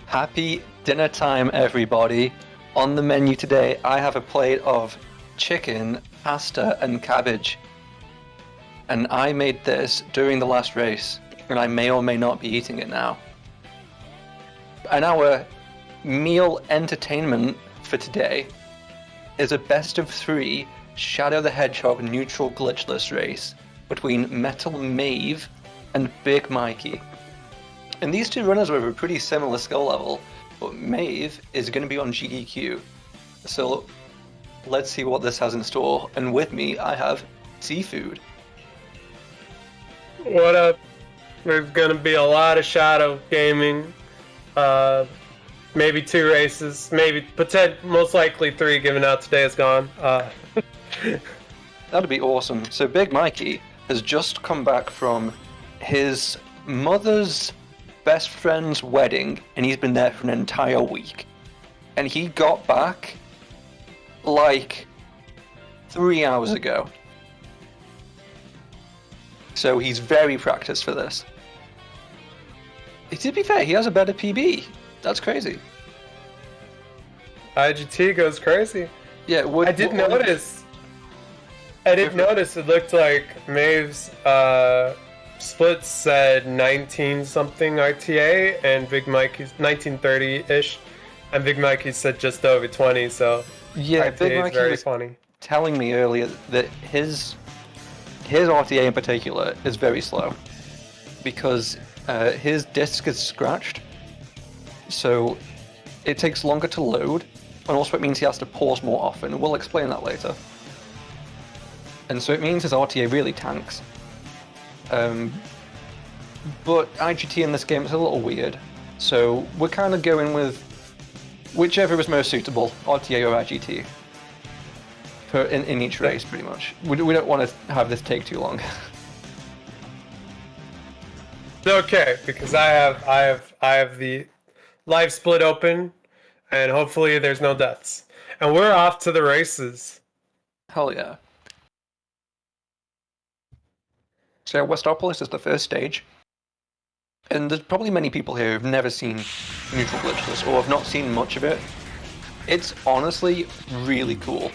Happy dinner time, everybody. On the menu today, I have a plate of chicken, pasta, and cabbage. And I made this during the last race, and I may or may not be eating it now. And our meal entertainment for today is a best of 3 Shadow the Hedgehog neutral glitchless race between MetalMedb and Big Mikey. And these two runners are of a pretty similar skill level, but Maeve is going to be on GDQ. So let's see what this has in store. And with me, I have Seafood. What up? There's going to be a lot of shadow gaming. Maybe 2 races, most likely 3, given out today is gone. That'd be awesome. So Big Mikey has just come back from his mother's best friend's wedding, and he's been there for an entire week. And he got back like 3 hours ago. So he's very practiced for this. To be fair, he has a better PB. That's crazy. IGT goes crazy. Yeah, I didn't notice. It looked like Maeve's splits said 19 something RTA and Big Mikey's 1930-ish, and Big Mikey said just over 20. So yeah, RTA Big Mikey is very was funny. Telling me earlier that his RTA in particular is very slow because his disc is scratched, so it takes longer to load, and also it means he has to pause more often. We'll explain that later. And so it means his RTA really tanks. But IGT in this game is a little weird, so we're kind of going with whichever is most suitable, RTA or IGT, in each race, pretty much. We don't want to have this take too long. It's okay, because I have the live split open, and hopefully there's no deaths. And we're off to the races. Hell yeah. So Westopolis is the first stage, and there's probably many people here who've never seen neutral glitchless or have not seen much of it. It's honestly really cool.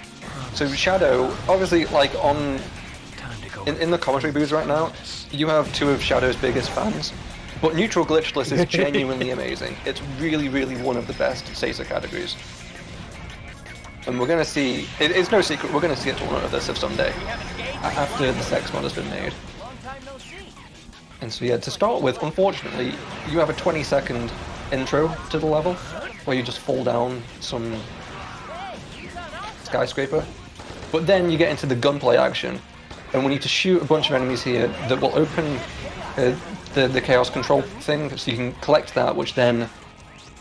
So Shadow, obviously, like in the commentary booths right now, you have 2 of Shadow's biggest fans, but neutral glitchless is genuinely amazing. It's really, really one of the best SAESR categories. And we're going to see, it's no secret, we're going to see a tournament of this someday, after the sex mod has been made. And so yeah, to start with, unfortunately, you have a 20-second intro to the level, where you just fall down some skyscraper. But then you get into the gunplay action, and we need to shoot a bunch of enemies here that will open the chaos control thing, so you can collect that, which then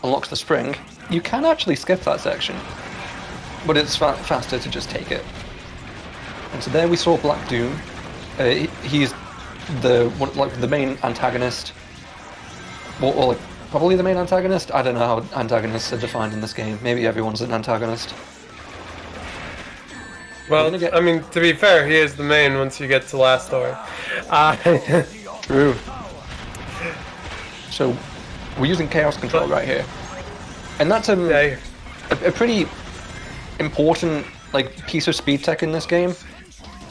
unlocks the spring. You can actually skip that section, but it's faster to just take it. And so there we saw Black Doom. He's the main antagonist, or like, probably the main antagonist. I don't know how antagonists are defined in this game. Maybe everyone's an antagonist. Well, I mean, to be fair, he is the main once you get to last story. True. So we're using chaos control right here, and that's a pretty important piece of speed tech in this game.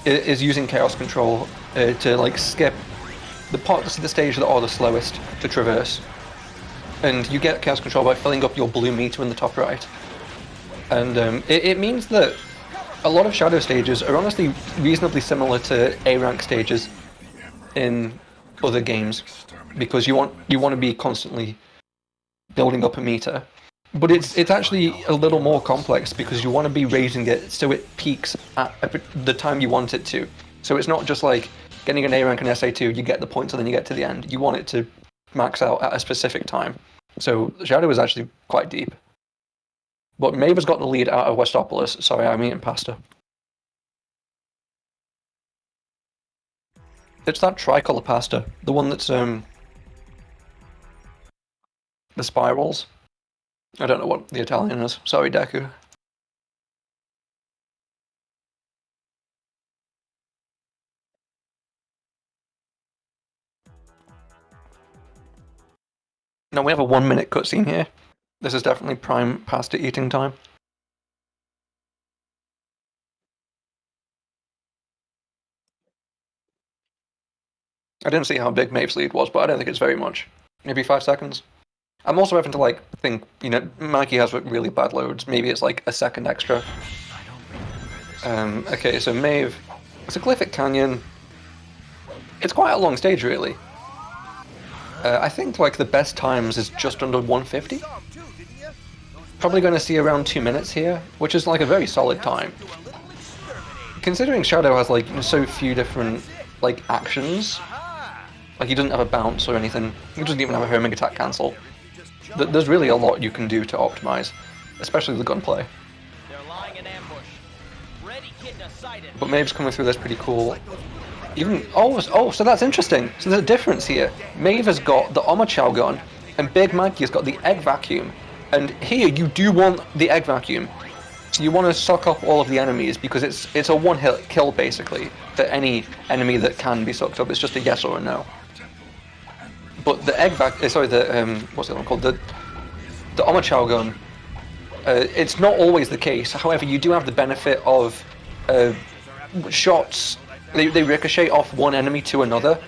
Is using chaos control to skip the parts of the stage that are the slowest to traverse, and you get chaos control by filling up your blue meter in the top right. And it means that a lot of shadow stages are honestly reasonably similar to A rank stages in other games, because you want to be constantly building up a meter. But it's actually a little more complex, because you want to be raising it so it peaks at the time you want it to. So it's not just like getting an A rank and SA2, you get the points and then you get to the end. You want it to max out at a specific time. So Shadow is actually quite deep. But Maeve has got the lead out of Westopolis. Sorry, I'm eating pasta. It's that tricolour pasta, the one that's the spirals. I don't know what the Italian is. Sorry, Deku. Now we have a 1-minute cutscene here. This is definitely prime pasta eating time. I didn't see how big Maeve's lead was, but I don't think it's very much. Maybe 5 seconds. I'm also having to like think, you know, Mikey has really bad loads. Maybe it's like a second extra. Okay, so Maeve, it's a Glyphic Canyon. It's quite a long stage, really. I think like the best times is just under 150. Probably going to see around 2 minutes here, which is like a very solid time. Considering Shadow has like so few different like actions, like he doesn't have a bounce or anything. He doesn't even have a homing attack cancel. There's really a lot you can do to optimize, especially the gunplay. But Maeve's coming through this pretty cool. Even so that's interesting. So there's a difference here. Maeve has got the Omochao gun, and Big Mikey has got the egg vacuum. And here you do want the egg vacuum. So you want to suck up all of the enemies because it's a one-hit kill basically for any enemy that can be sucked up. It's just a yes or a no. But the egg what's the one called? The Omochao gun. It's not always the case. However, you do have the benefit of shots. They ricochet off one enemy to another.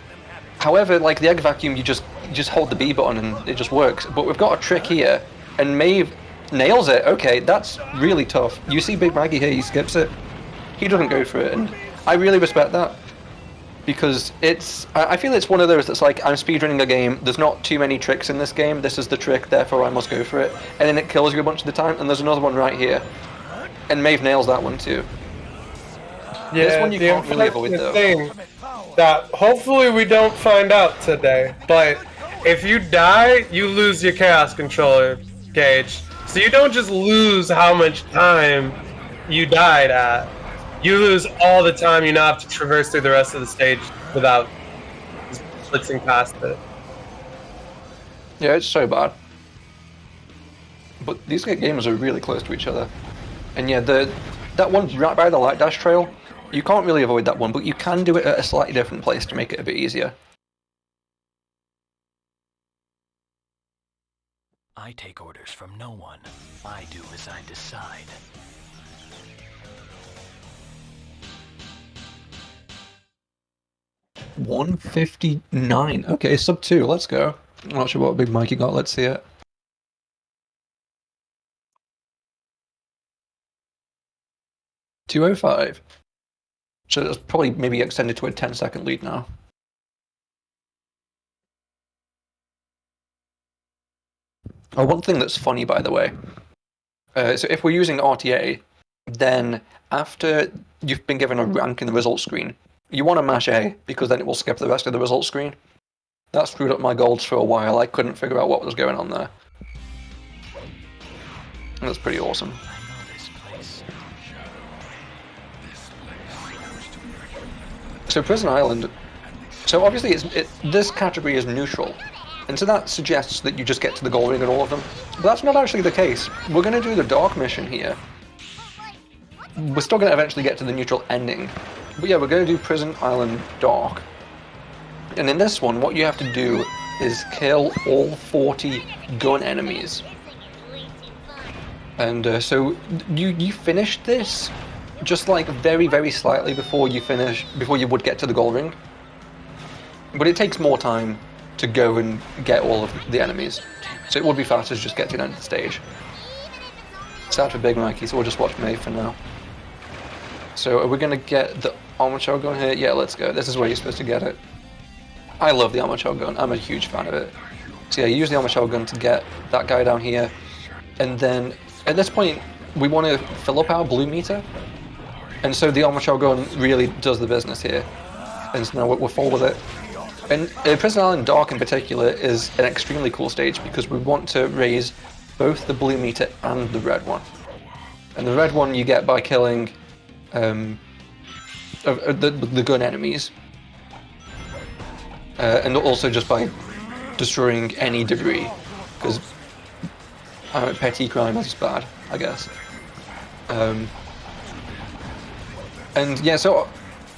However, like the egg vacuum, you just hold the B button and it just works. But we've got a trick here, and Maeve nails it. Okay, that's really tough. You see Big Maggie here, he skips it. He doesn't go for it, and I really respect that. Because I feel it's one of those that's like, I'm speedrunning a game, there's not too many tricks in this game, this is the trick, therefore I must go for it. And then it kills you a bunch of the time, and there's another one right here. And Maeve nails that one too. Yeah, this one you can't really avoid though. Thing that hopefully we don't find out today, but if you die, you lose your Chaos Controller gauge. So you don't just lose how much time you died at. You lose all the time you now have to traverse through the rest of the stage without blitzing past it. Yeah, it's so bad. But these games are really close to each other. And yeah, that one's right by the light dash trail. You can't really avoid that one, but you can do it at a slightly different place to make it a bit easier. I take orders from no one. I do as I decide. $159. Okay, sub 2, let's go. I'm not sure what Big Mikey got, let's see it. $205. So it's probably maybe extended to a 10-second lead now. Oh, one thing that's funny, by the way. So if we're using RTA, then after you've been given a rank in the results screen, you want to mash A, because then it will skip the rest of the results screen. That screwed up my golds for a while. I couldn't figure out what was going on there. And that's pretty awesome. So Prison Island, so obviously this category is neutral, and so that suggests that you just get to the gold ring in all of them. But that's not actually the case. We're going to do the dark mission here. We're still going to eventually get to the neutral ending. But yeah, we're going to do Prison Island Dark. And in this one, what you have to do is kill all 40 gun enemies. And so you finished this just like very, very slightly before you would get to the gold ring. But it takes more time to go and get all of the enemies. So it would be faster to just get to the end of the stage. Sad for Big Mikey, so we'll just watch Maeve for now. So are we going to get the Omochao gun here? Yeah, let's go. This is where you're supposed to get it. I love the Omochao gun. I'm a huge fan of it. So yeah, you use the Omochao gun to get that guy down here. And then at this point, we want to fill up our blue meter. And so the Omochao gun really does the business here. And so now we're full with it. And Prison Island Dark in particular is an extremely cool stage because we want to raise both the blue meter and the red one. And the red one you get by killing the gun enemies. And also just by destroying any debris. Because petty crime is bad, I guess. And yeah, so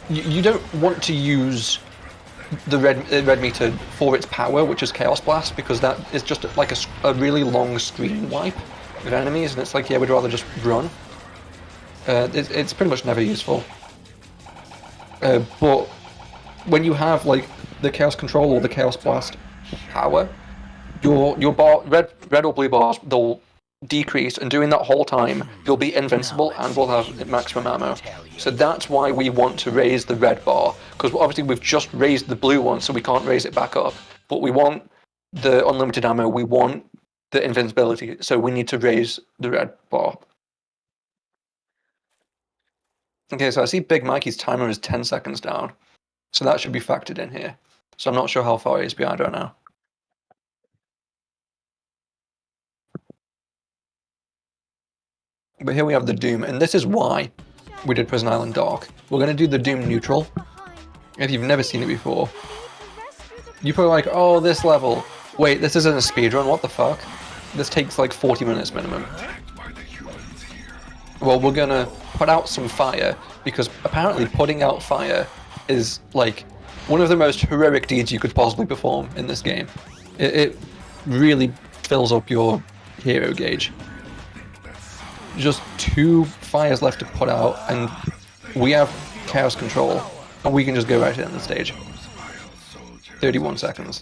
you don't want to use the red meter for its power, which is Chaos Blast, because that is just like a really long screen wipe of enemies, and it's like, yeah, we'd rather just run. It's pretty much never useful. But when you have like the Chaos Control or the Chaos Blast power, your bar, red or blue bars, they'll decrease, and during that whole time you'll be invincible and will have maximum ammo. So that's why we want to raise the red bar, because obviously we've just raised the blue one, so we can't raise it back up. But we want the unlimited ammo, we want the invincibility, so we need to raise the red bar. Okay, so I see Big Mikey's timer is 10 seconds down, so that should be factored in here. So I'm not sure how far he is behind right now. But here we have the Doom, and this is why we did Prison Island Dark. We're going to do the Doom Neutral. If you've never seen it before, you're probably like, oh, this level. Wait, this isn't a speedrun, what the fuck? This takes like 40 minutes minimum. Well, we're going to put out some fire, because apparently putting out fire is like one of the most heroic deeds you could possibly perform in this game. It really fills up your hero gauge. Just 2 fires left to put out, and we have Chaos Control, and we can just go right in the stage. 31 seconds.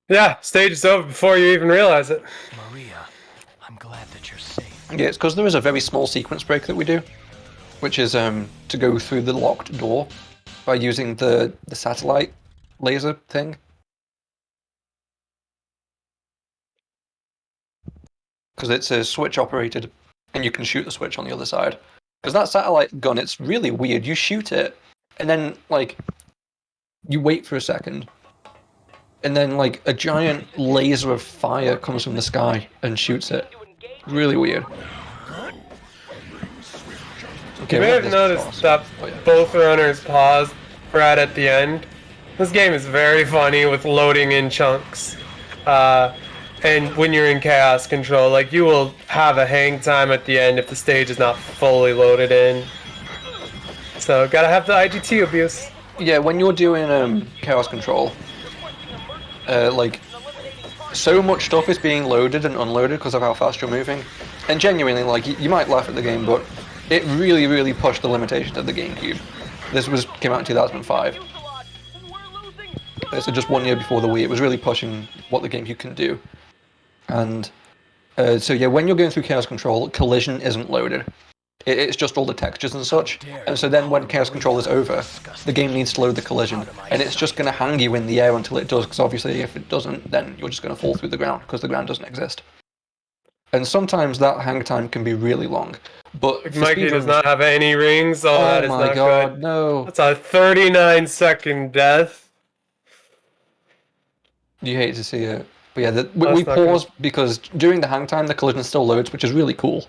Yeah, stage is over before you even realize it. Maria, I'm glad that you're safe. Yeah, it's because there is a very small sequence break that we do, which is to go through the locked door by using the satellite laser thing. Because it's a switch operated, and you can shoot the switch on the other side. Because that satellite gun, it's really weird. You shoot it, and then like you wait for a second, and then like a giant laser of fire comes from the sky and shoots it. Really weird. Okay, You may have noticed that both runners paused right at the end. This game is very funny with loading in chunks. And when you're in Chaos Control, like, you will have a hang time at the end if the stage is not fully loaded in. So, gotta have the IGT abuse. Yeah, when you're doing Chaos Control, like, so much stuff is being loaded and unloaded because of how fast you're moving. And genuinely, like, you might laugh at the game, but it really, really pushed the limitations of the GameCube. This came out in 2005. So just 1 year before the Wii, it was really pushing what the GameCube can do. And so yeah, when you're going through Chaos Control, collision isn't loaded. It's just all the textures and such. And so then when Chaos Control is over, the game needs to load the collision. And it's just going to hang you in the air until it does, because obviously if it doesn't, then you're just going to fall through the ground, because the ground doesn't exist. And sometimes that hang time can be really long. But Mikey does not have any rings. Oh, that is my not god, good. no. That's a 39-second death. You hate to see it. But yeah, we pause because during the hang time, the collision still loads, which is really cool.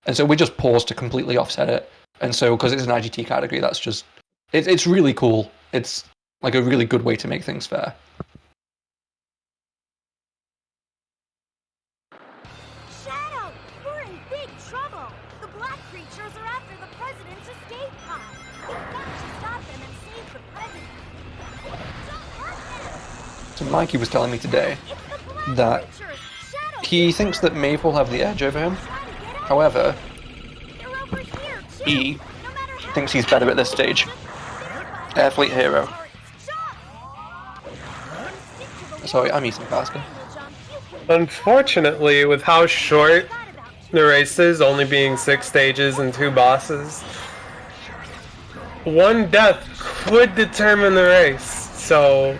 And so we just pause to completely offset it. And so, because it's an IGT category, that's just... It's really cool. It's like a really good way to make things fair. Shadow! We're in big trouble! The black creatures are after the president's escape pod! We've got to stop them and save the president! Don't hurt them! So Mikey was telling me today that he thinks that Maeve will have the edge over him. However, he thinks he's better at this stage. Airfleet hero. Sorry, I'm eating pasta. Unfortunately, with how short the race is, only being 6 stages and 2 bosses, one death could determine the race. So,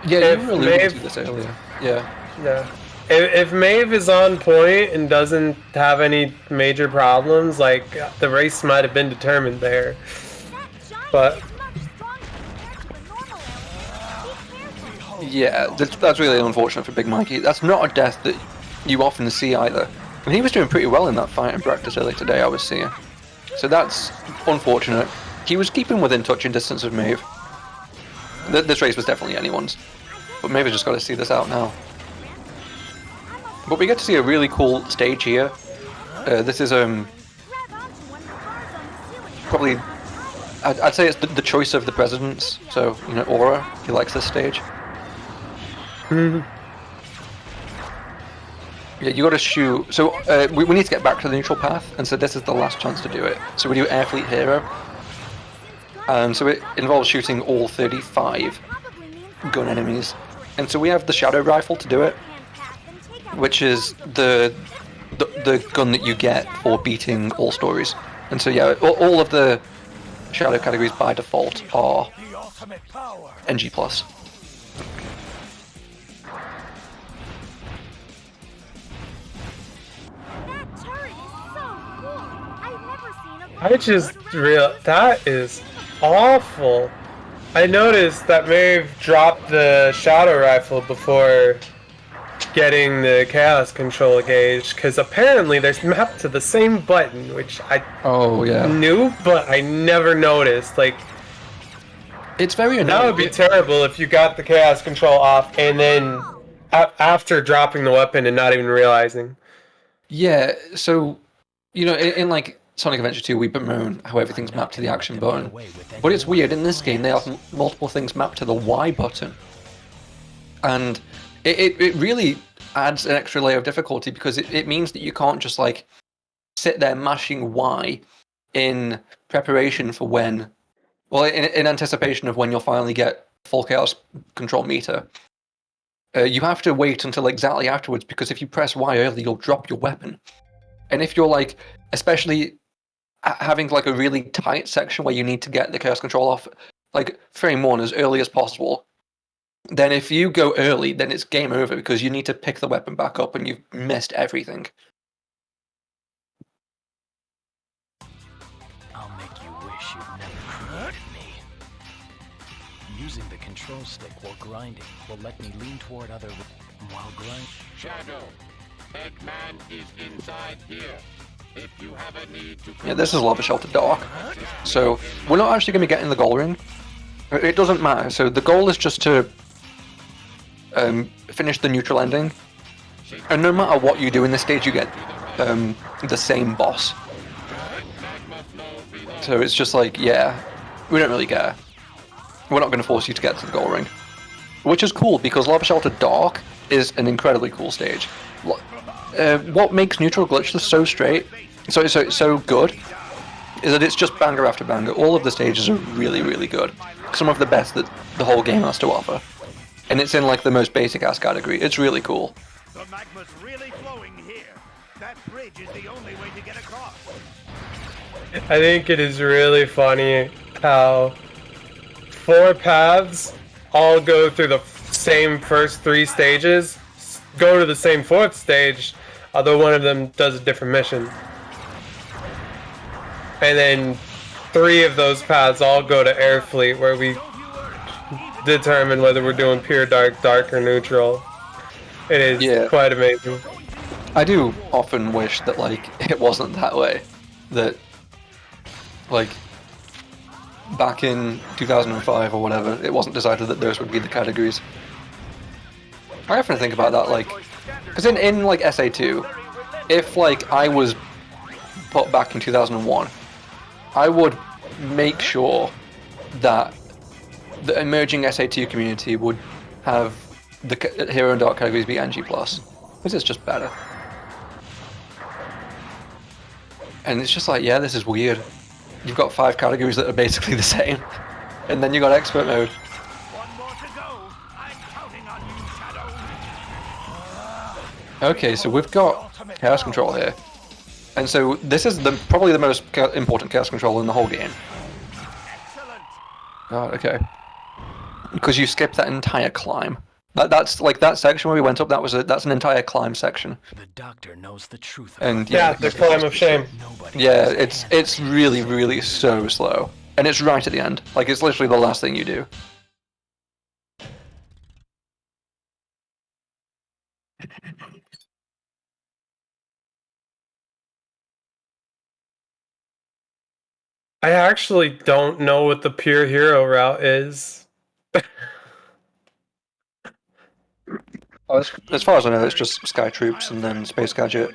yeah, you alluded to this earlier. Yeah. If Maeve is on point and doesn't have any major problems, like, the race might have been determined there. But yeah, that's really unfortunate for Big Mikey. That's not a death that you often see either. And he was doing pretty well in that fight in practice earlier today, I was seeing. So that's unfortunate. He was keeping within touching distance of Maeve. This race was definitely anyone's. But Maeve has just got to see this out now. But we get to see a really cool stage here. This is probably I'd say it's the choice of the presidents. So, you know, Aura, he likes this stage. Yeah, you gotta shoot. So, we need to get back to the neutral path, and so this is the last chance to do it. So we do Air Fleet Hero. So it involves shooting all 35 gun enemies. And so we have the Shadow Rifle to do it, which is the gun that you get for beating all stories. And so yeah, all of the Shadow categories by default are NG+. I just that is awful. I noticed that Maeve dropped the Shadow Rifle before getting the Chaos Control gauge, because apparently they're mapped to the same button, which I knew, but I never noticed. Like, it's very annoying. That would be terrible if you got the Chaos Control off and then after dropping the weapon and not even realizing. Yeah, so, you know, in like Sonic Adventure 2, we bemoan how everything's mapped to the action button. But it's weird, in this game they have multiple things mapped to the Y button. And it really adds an extra layer of difficulty, because it means that you can't just like sit there mashing Y in preparation for when, well, in anticipation of when you'll finally get full Chaos Control meter. You have to wait until exactly afterwards, because if you press Y early, you'll drop your weapon. And if you're like, especially having like a really tight section where you need to get the Chaos Control off, like frame 1 as early as possible, then if you go early, then it's game over, because you need to pick the weapon back up and you've missed everything. I'll make you wish you'd never created me. Using the control stick while grinding will let me lean toward other while grinding. Shadow, Eggman is inside here. If you have a need to... Yeah, this is Lava Shelter Dark. So we're not actually going to be getting the goal ring. It doesn't matter. So the goal is just to finish the neutral ending. And no matter what you do in this stage, you get the same boss. So it's just like, yeah, we don't really care. We're not going to force you to get to the goal ring. Which is cool, because Lava Shelter Dark is an incredibly cool stage. What makes Neutral Glitchless so so good is that it's just banger after banger. All of the stages are really, really good. Some of the best that the whole game has to offer. And it's in like the most basic ass category. It's really cool. The magma's really flowing here. That bridge is the only way to get across. I think it is really funny how 4 paths all go through the same first 3 stages, go to the same 4th stage, although one of them does a different mission. And then 3 of those paths all go to Air Fleet, where we determine whether we're doing pure dark, dark, or neutral. It is quite amazing. I do often wish that like it wasn't that way. That like back in 2005 or whatever, it wasn't decided that those would be the categories. I often think about that, like, because in like SA2, if like I was put back in 2001, I would make sure that the emerging SA2 community would have the Hero and Dark categories be NG+, because it's just better. And it's just like, yeah, this is weird. You've got 5 categories that are basically the same, and then you got expert mode. One more to go. I'm counting on you, Shadow. Okay, so we've got Chaos Control here. And so this is probably the most important Chaos Control in the whole game. Excellent. Oh, okay. Because you skipped that entire climb. That's like that section where we went up. That's an entire climb section. The doctor knows the truth. And Yeah, the climb of shame. yeah, it's really, really so slow, and it's right at the end. Like it's literally the last thing you do. I actually don't know what the pure hero route is. As far as I know, it's just Sky Troops and then Space Gadget.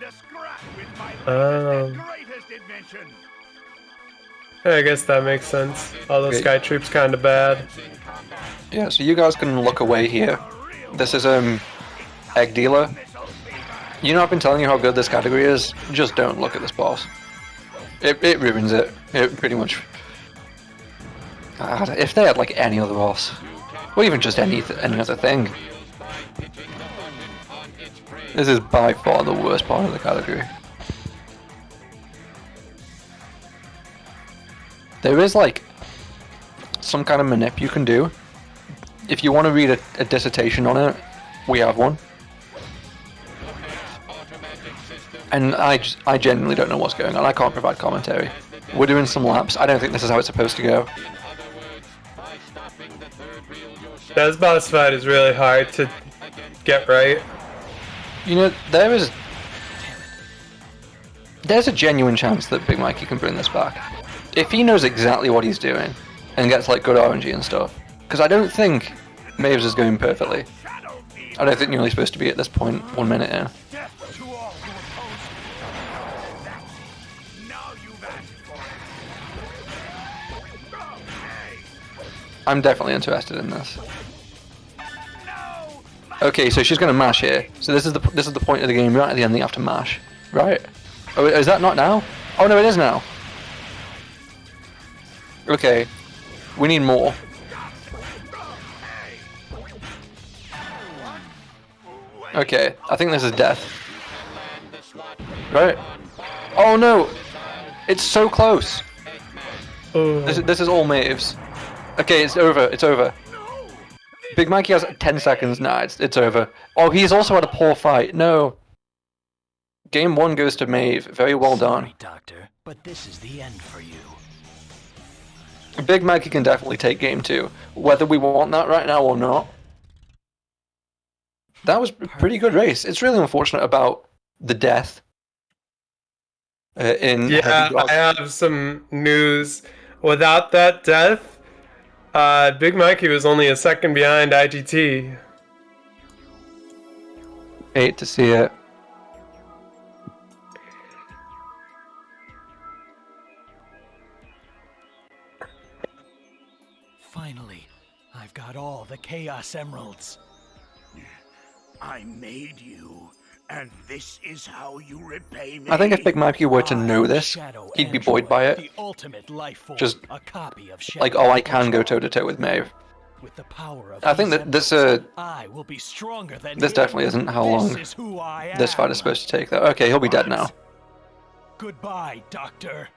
I guess that makes sense. All those Okay. sky troops kind of bad. Yeah, so you guys can look away here. This is Egg Dealer. You know, I've been telling you how good this category is. Just don't look at this boss. It ruins it. It pretty much. God, if they had like any other boss, or even just any other thing, this is by far the worst part of the category. There is like some kind of manip you can do. If you want to read a dissertation on it, we have one. And I genuinely don't know what's going on. I can't provide commentary. We're doing some laps. I don't think this is how it's supposed to go. This boss fight is really hard to get right. You know, there's a genuine chance that Big Mikey can bring this back. If he knows exactly what he's doing and gets like good RNG and stuff. Because I don't think Maves is going perfectly. I don't think you're only supposed to be at this point 1 minute in. Death to all who oppose me. Now you've asked for it. Okay. I'm definitely interested in this. Okay, so she's gonna mash here. So this is the point of the game. Right at the end, you have to mash, right? Oh, is that not now? Oh no, it is now. Okay, we need more. Okay, I think this is death. Right? Oh no! It's so close! This is all Maves. Okay, it's over, it's over. Big Mikey has 10 seconds, nah, it's over. Oh, he's also had a poor fight, no. Game 1 goes to Maeve, very well done. Sorry, Doctor, but this is the end for you. Big Mikey can definitely take game 2, whether we want that right now or not. That was a pretty good race. It's really unfortunate about the death. In Yeah, I have some news. Without that death, Big Mikey was only a second behind IGT. Hate to see it. Finally, I've got all the Chaos Emeralds. I made you, and this is how you repay me. I think if Big Mikey were to know this, Shadow he'd be Android, buoyed by it. The ultimate life form, Just a copy of like, Shadow oh, I can go Android. toe-to-toe with Maeve. With the power of I think these that this emeralds, I will be stronger than this him. definitely isn't how long This is who I this fight am. is supposed to take, though. Okay, he'll be dead now. Goodbye, Doctor.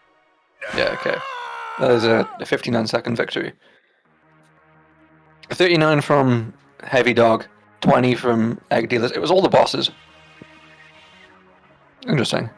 Yeah, okay. That is a 59-second victory. 39 from Heavy Dog, 20 from Egg Dealers. It was all the bosses. Interesting.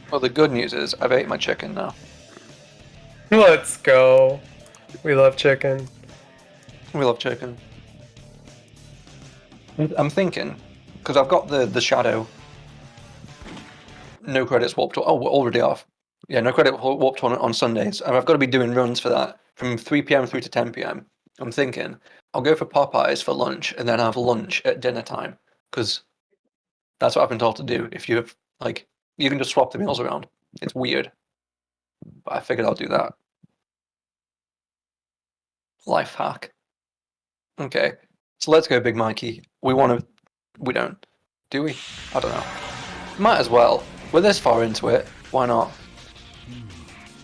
Well, the good news is I've ate my chicken now. Let's go. We love chicken. We love chicken. I'm thinking, because I've got the shadow. No credits warped. Oh, we're already off. Yeah, no credit warped on Sundays. And I've got to be doing runs for that from 3 p.m. through to 10 p.m. I'm thinking I'll go for Popeyes for lunch and then have lunch at dinner time, because that's what I've been told to do. If you have, like, you can just swap the meals around. It's weird, but I figured I'll do that. Life hack. Okay, so let's go, Big Mikey. We don't. Do we? I don't know. Might as well. We're this far into it. Why not?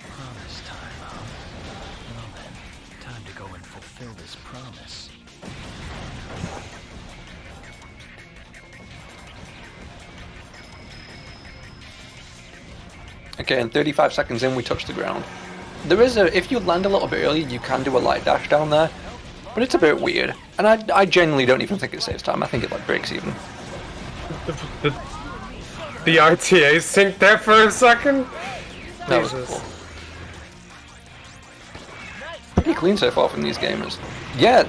Promise time, huh? Well then, time to go and fulfill this promise. Okay, and 35 seconds in, we touch the ground. There is if you land a little bit early, you can do a light dash down there, but it's a bit weird. And I genuinely don't even think it saves time. I think it like breaks even. The RTA synced there for a second? That was Jesus. cool. Pretty clean so far from these gamers. Yeah,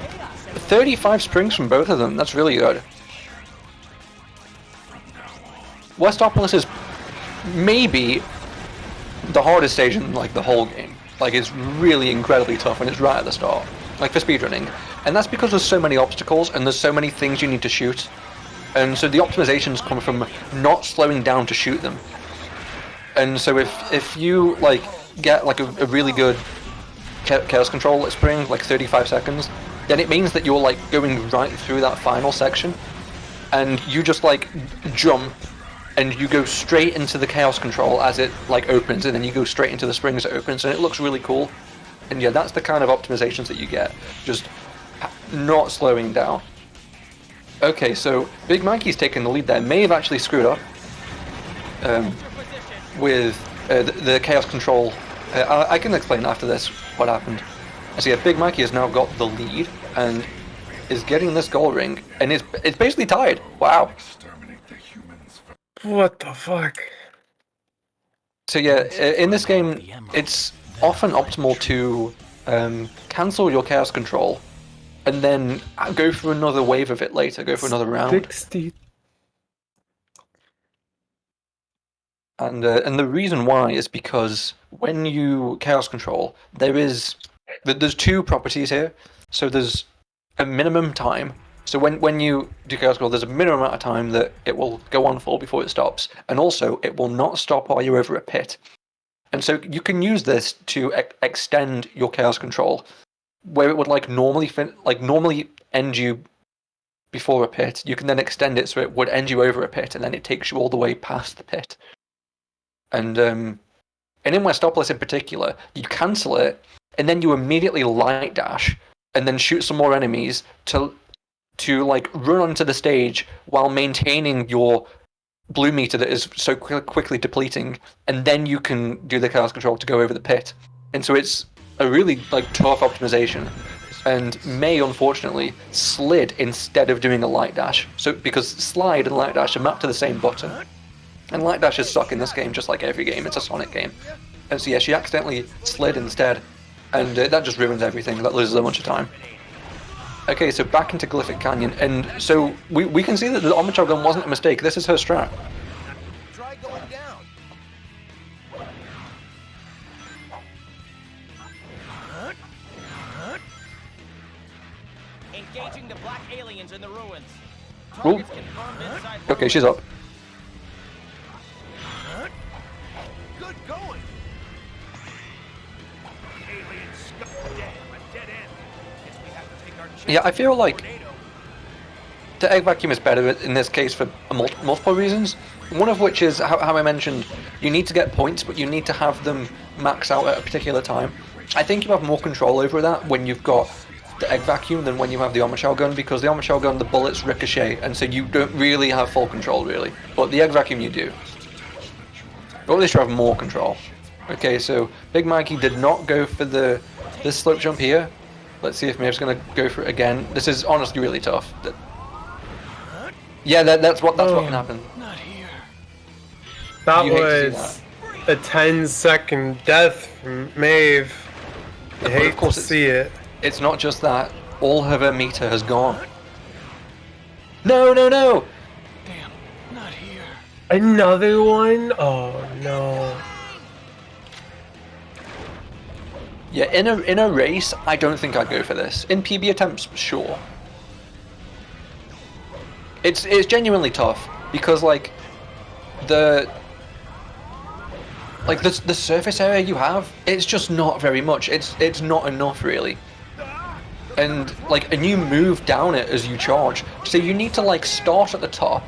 35 springs from both of them, that's really good. Westopolis is maybe the hardest stage in like the whole game. Like it's really incredibly tough and it's right at the start, like for speedrunning. And that's because there's so many obstacles and there's so many things you need to shoot. And so the optimizations come from not slowing down to shoot them. And so if you like get like a really good chaos control spring, like 35 seconds, then it means that you're like going right through that final section and you just like jump and you go straight into the chaos control as it like opens, and then you go straight into the springs that opens, and it looks really cool. And yeah, that's the kind of optimizations that you get, just not slowing down. Okay, so Big Mikey's taking the lead there. May have actually screwed up with the chaos control. I can explain after this what happened. So yeah, Big Mikey has now got the lead and is getting this gold ring, and it's basically tied. Wow. What the fuck? So yeah, in this game, it's often optimal to cancel your chaos control and then go for another wave of it later, go for another round. 60. And the reason why is because when you chaos control, there's two properties here. So there's a minimum time. So when you do chaos control, there's a minimum amount of time that it will go on for before it stops, and also it will not stop while you're over a pit. And so you can use this to extend your chaos control, where it would like normally end you before a pit. You can then extend it so it would end you over a pit, and then it takes you all the way past the pit. And in Westopolis in particular, you cancel it, and then you immediately light dash, and then shoot some more enemies to like run onto the stage while maintaining your blue meter that is so quickly depleting, and then you can do the chaos control to go over the pit. And so it's a really like tough optimization. And May unfortunately slid instead of doing a light dash. So because slide and light dash are mapped to the same button, and light dashes suck in this game just like every game. It's a Sonic game. And so yeah, she accidentally slid instead, and that just ruins everything. That loses a bunch of time. Okay, so back into Glyphic Canyon, and so we can see that the Omachal gun wasn't a mistake. This is her strat. Try going down. Engaging the black aliens in the ruins. Ooh. Targets confirmed inside Okay, she's up. Good going. Alien scum. Damn, a dead end. Guess we have to take our chance. Yeah, I feel like Tornado. the egg vacuum is better in this case for multiple reasons. One of which is how I mentioned, you need to get points, but you need to have them max out at a particular time. I think you have more control over that when you've got the egg vacuum than when you have the Omachal gun, because the Omachal gun, the bullets ricochet, and so you don't really have full control, really. But the egg vacuum you do. Or at least you have more control. Okay, so Big Mikey did not go for this slope jump here. Let's see if Maeve's going to go for it again. This is honestly really tough. Yeah, that's what can happen. Not here. That You hate to see was a 10-second death from Maeve. You But hate of course to see it. It's not just that. All of her meter has gone. No, no, no! Damn, not here. Another one? Oh no. Yeah, in a race, I don't think I'd go for this. In PB attempts, sure. It's genuinely tough because like the surface area you have, it's just not very much. It's not enough really. And you move down it as you charge. So you need to like start at the top,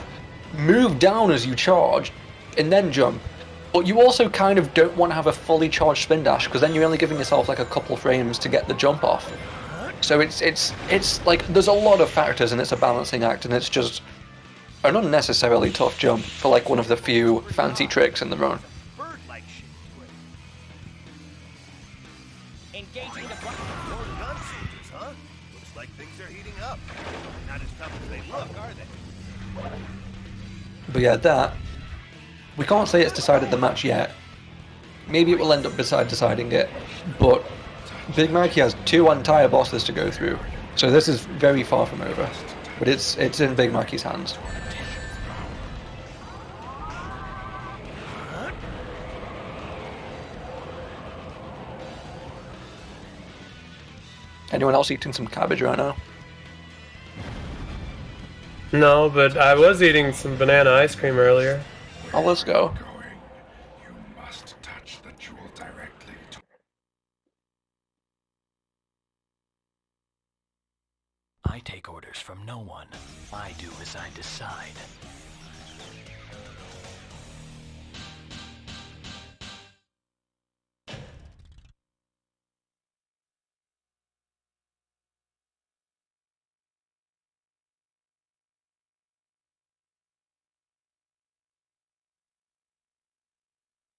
move down as you charge, and then jump. But you also kind of don't want to have a fully charged spin dash, because then you're only giving yourself like a couple frames to get the jump off. So it's like there's a lot of factors, and it's a balancing act, and it's just an unnecessarily tough jump for like one of the few fancy tricks in the run. Bird-like shit to it. Engaging the black. More gun soldiers, huh? Looks like things are heating up. Not as tough as they look, are they? But yeah, we can't say it's decided the match yet. Maybe it will end up deciding it, but Big Mikey has 2 entire bosses to go through, So this is very far from over, but it's in Big Mikey's hands. Anyone else eating some cabbage right now? No, but I was eating some banana ice cream earlier. Oh, let's go. You must touch the jewel directly to I take orders from no one. I do as I decide.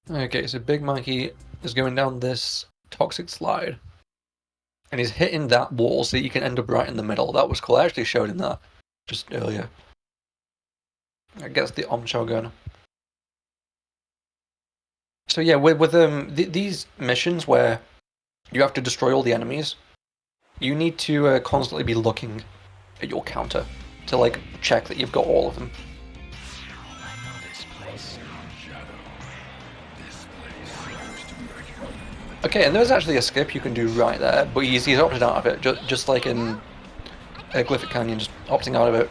Okay, so Big Mikey is going down this toxic slide. And he's hitting that wall so you can end up right in the middle. That was cool. I actually showed him that just earlier. I guess the Omcho gun. So yeah, with these missions where you have to destroy all the enemies, you need to constantly be looking at your counter to like check that you've got all of them. I know this place. Okay, and there's actually a skip you can do right there, but he's opted out of it, just like in Glyphic Canyon, just opting out of it.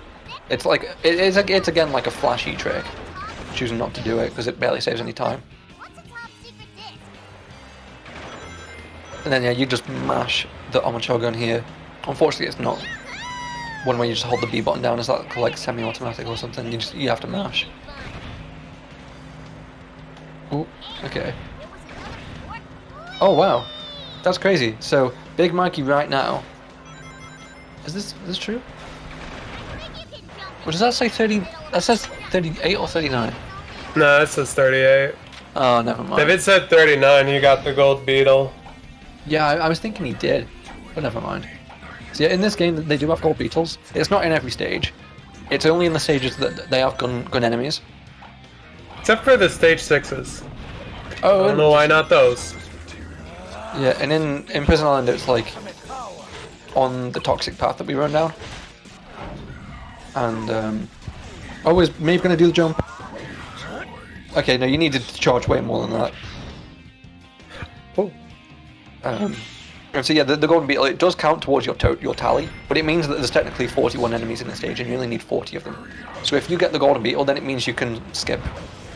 It's like it's again like a flashy trick, choosing not to do it because it barely saves any time. What's a top secret disk? And then yeah, you just mash the Omocho gun here. Unfortunately, it's not one where you just hold the B button down. It's like semi-automatic or something. You have to mash. Oh, okay. Oh wow, that's crazy. So Big Mikey right now. Is this true? Or does that say 30? That says 38 or 39. No, it says 38. Oh, never mind. If it said 39, you got the gold beetle. Yeah, I was thinking he did, but never mind. So yeah, in this game they do have gold beetles. It's not in every stage. It's only in the stages that they have gun enemies. Except for the stage 6s. Oh, I don't know why not those. Yeah, and in Prison Island it's like on the toxic path that we run down. And oh, is Maeve gonna do the jump? Okay, no, you needed to charge way more than that. Oh. And so yeah, the golden beetle, it does count towards your tally, but it means that there's technically 41 enemies in the stage and you only need 40 of them. So if you get the golden beetle, then it means you can skip.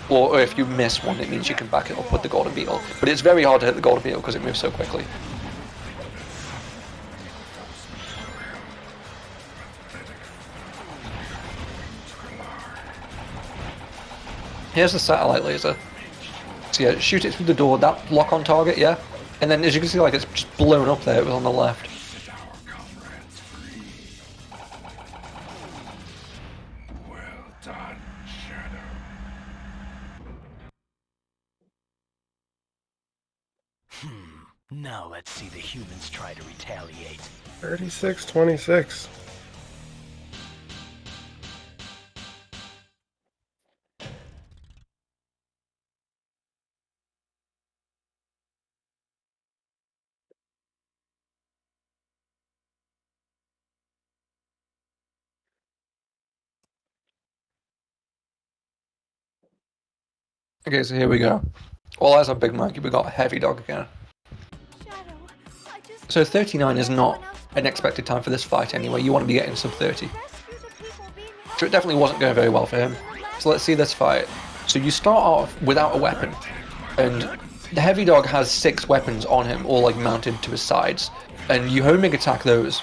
Or if you miss one, it means you can back it up with the golden beetle. But it's very hard to hit the golden beetle because it moves so quickly. Here's the satellite laser. So yeah, shoot it through the door, that lock on target, yeah? And then as you can see, like it's just blown up there, it was on the left. well done, Shadow. Now let's see the humans try to retaliate. 36-26. Okay, so here we go. All eyes on Big Mikey, we got Hedgehog again. Shadow, I just So 39 is not an expected time for this fight anyway, you want to be getting sub 30. rescue the people being held. So it definitely wasn't going very well for him. So let's see this fight. So you start off without a weapon, and the Hedgehog has 6 weapons on him, all like mounted to his sides, and you homing attack those.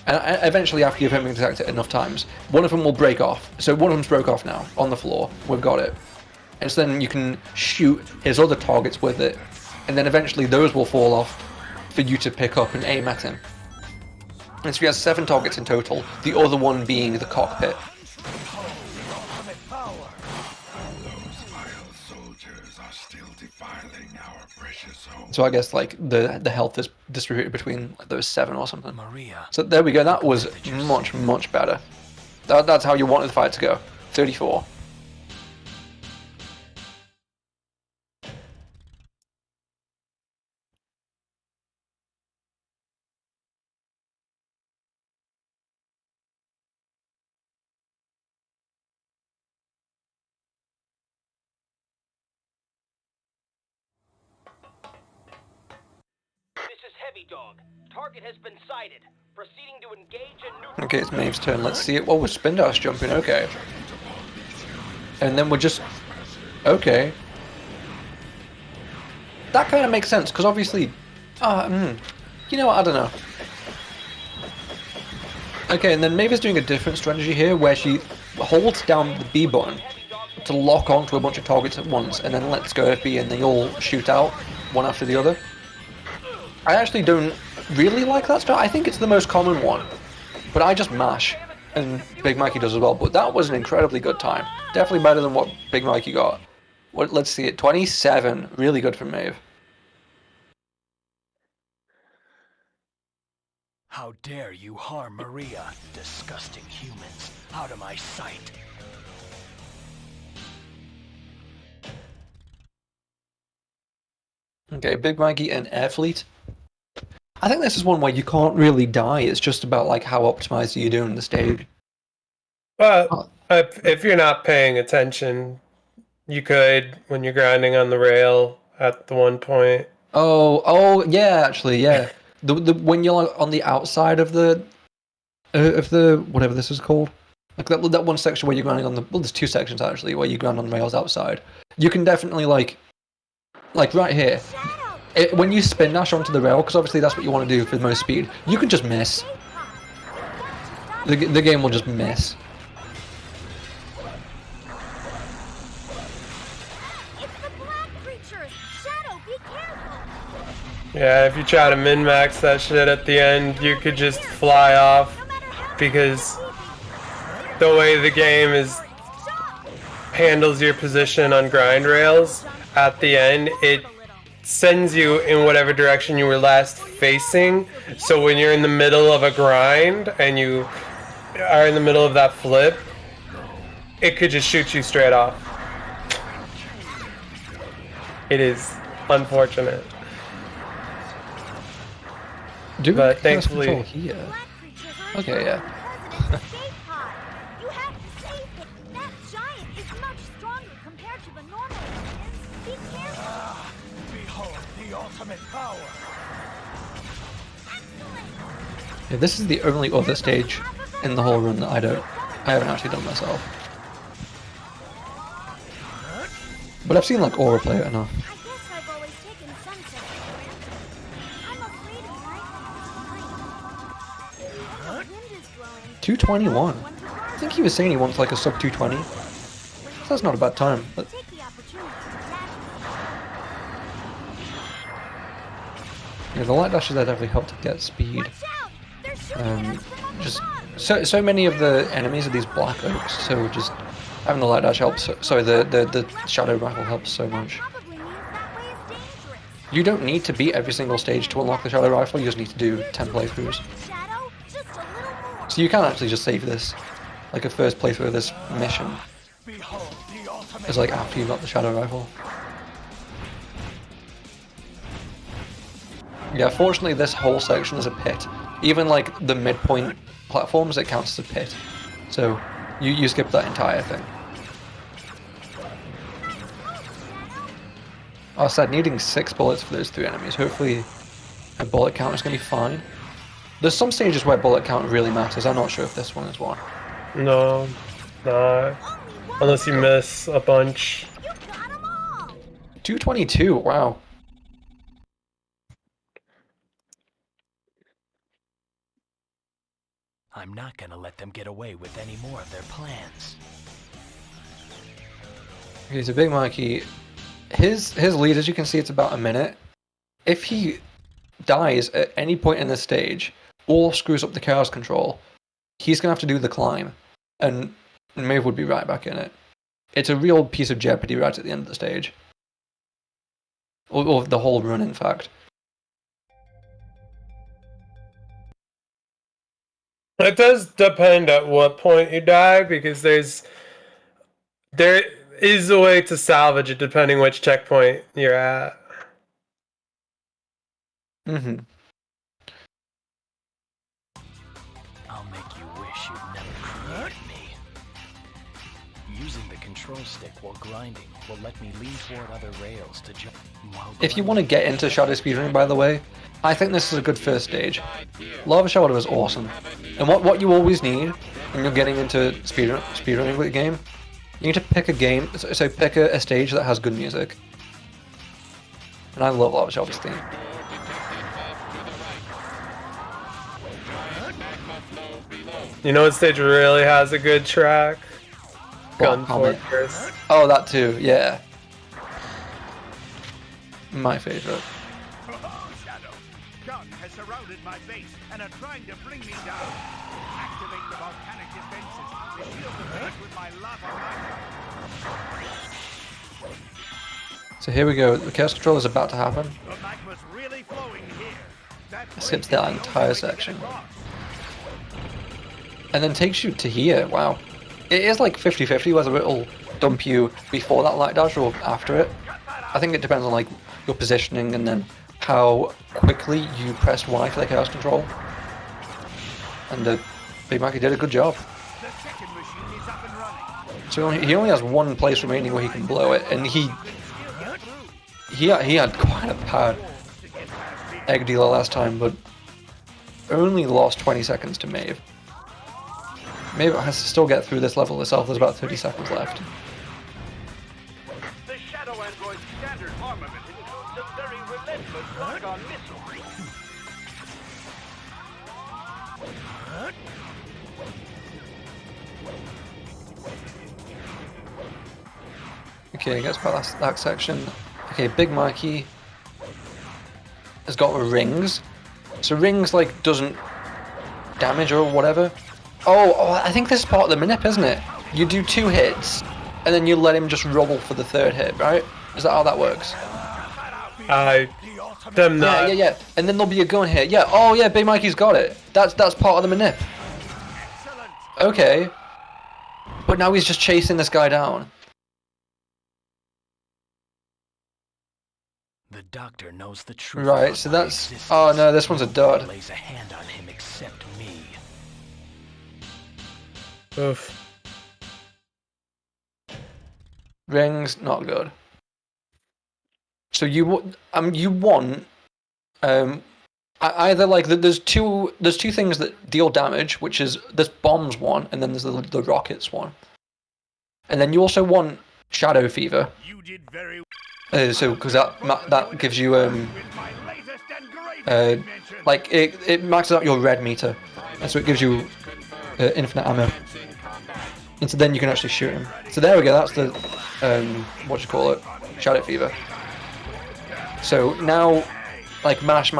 And eventually, after you've homing attacked it enough times, one of them will break off. So one of them's broke off now, on the floor. We've got it. And so then you can shoot his other targets with it, and then eventually those will fall off for you to pick up and aim at him. And so he has 7 targets in total, the other one being the cockpit. Those vile soldiers are still defiling our precious home. So I guess like the health is distributed between like, those 7 or something. Maria. So there we go, that was much better. That's how you wanted the fight to go. 34. Heavy Dog. Target has been sighted. Proceeding to engage and neutralize. Okay, it's Maeve's turn. Let's see it. Oh, we're spin dash jumping. Okay. And then we're just... Okay. That kind of makes sense, because obviously... You know what, I don't know. Okay, and then Maeve is doing a different strategy here, where she holds down the B button to lock onto a bunch of targets at once, and then lets go of B and they all shoot out, one after the other. I actually don't really like that strat. I think it's the most common one, but I just mash, and Big Mikey does as well. But that was an incredibly good time. Definitely better than what Big Mikey got. Let's see it, 27. Really good from Maeve. How dare you harm Maria, disgusting humans. Out of my sight. Okay, Big Mikey and Air Fleet. I think this is one where you can't really die. It's just about like how optimized are you doing the stage. Well, if you're not paying attention, you could when you're grinding on the rail at the one point. Oh, yeah, actually, yeah. The when you're like, on the outside of the whatever this is called, like that one section where you're grinding on the there's two sections actually where you grind on rails outside. You can definitely like right here. When you spin dash onto the rail, because obviously that's what you want to do for the most speed, you can just miss. The game will just miss. It's the black creatures! Shadow, be careful! Yeah, if you try to min-max that shit at the end, you could just fly off, because the way the game handles your position on grind rails, at the end, it sends you in whatever direction you were last facing. So when you're in the middle of a grind and you are in the middle of that flip, it could just shoot you straight off. It is unfortunate. But thankfully here. Okay, yeah. You have to save him. That giant is much stronger compared to the normal aliens. Be careful. Behold the ultimate power. Yeah, this is the only other stage in the whole run that I haven't actually done myself. But I've seen like Aura play it enough. I guess I've always taken sunsets for granted. I'm afraid it might. The wind is blowing. 221. I think he was saying he wants like a sub 220. So that's not a bad time. But Take the opportunity to dash. yeah, the light dashes there definitely help to get speed. Watch out! They're shooting at us from up Just above. so many of the enemies are these black oaks, so just having the light dash helps. Sorry, the shadow rifle helps so much. Probably means that way is dangerous. You don't need to beat every single stage to unlock the shadow rifle. You just need to do 10 playthroughs. Shadow, just a little more. So you can actually just save this, like a first playthrough of this mission. Behold the ultimate. It's like after you got the shadow rifle. Yeah, fortunately this whole section is a pit. Even like the midpoint platforms, it counts as a pit. So you skip that entire thing. I said needing 6 bullets for those 3 enemies. Hopefully a bullet count is going to be fine. There's some stages where bullet count really matters. I'm not sure if this one is one. no, not unless you miss a bunch. You got 'em all. 222, wow. I'm not gonna let them get away with any more of their plans. Okay, so Big Mikey, his lead, as you can see, it's about a minute. If he dies at any point in this stage, or screws up the chaos control, he's going to have to do the climb, and Maeve would be right back in it. It's a real piece of jeopardy right at the end of the stage. Or the whole run, in fact. It does depend at what point you die, because there is a way to salvage it depending which checkpoint you're at. Mm-hmm. I'll make you wish you'd never created me. Using the control stick while grinding will let me lean toward other rails to jump. If you want to get into Shadow Speedrunning, by the way, I think this is a good first stage. Lava Shower was awesome. And what you always need when you're getting into speedrunning with a game, you need to pick a game, so pick a stage that has good music. And I love Lava Shower's theme. You know what stage really has a good track? Gun Helmet. Fortress. Oh, that too, yeah. My favorite. Oh, Shadow! Gun has surrounded my base and are trying to bring me down. Activate the volcanic defenses to shield the base with my lava magma. So here we go, the Chaos Control is about to happen. The magma's really flowing here. That Skips break is that the entire only way to get section. across. And then takes you to here, wow. It is like 50-50 whether it'll dump you before that light dash or after it. I think it depends on like your positioning and then how quickly you press Y for the Chaos Control. And Big Mikey did a good job. The second machine is up and running. So he only has one place remaining where he can blow it, and he had quite a bad egg dealer last time, but only lost 20 seconds to Maeve. Maeve has to still get through this level herself. There's about 30 seconds left. The Shadow Android's standard armament includes a very relentless Argon missile. Okay, gets past that section. Okay, Big Mikey has got rings. So rings like doesn't damage or whatever. Oh, I think this is part of the minip, isn't it? You do 2 hits, and then you let him just roll for the 3rd hit, right? Is that how that works? Them not. Yeah. And then there'll be a gun hit. Yeah. Oh yeah, Big Mikey's got it. That's part of the manip. Okay. But now he's just chasing this guy down. The doctor knows the truth. Right. about So my that's. existence. Oh no, this one's a dud. Lays a hand on him except me. Oof. Rings not good. So you want either like there's two things that deal damage, which is this bombs one, and then there's the rockets one, and then you also want Shadow Fever. You did very So because that gives you with my latest and greatest invention. like it maxes out your red meter, and so it gives you infinite ammo. And so then you can actually shoot him. So there we go. That's the what do you call it? Shadow Fever. So now, like mash.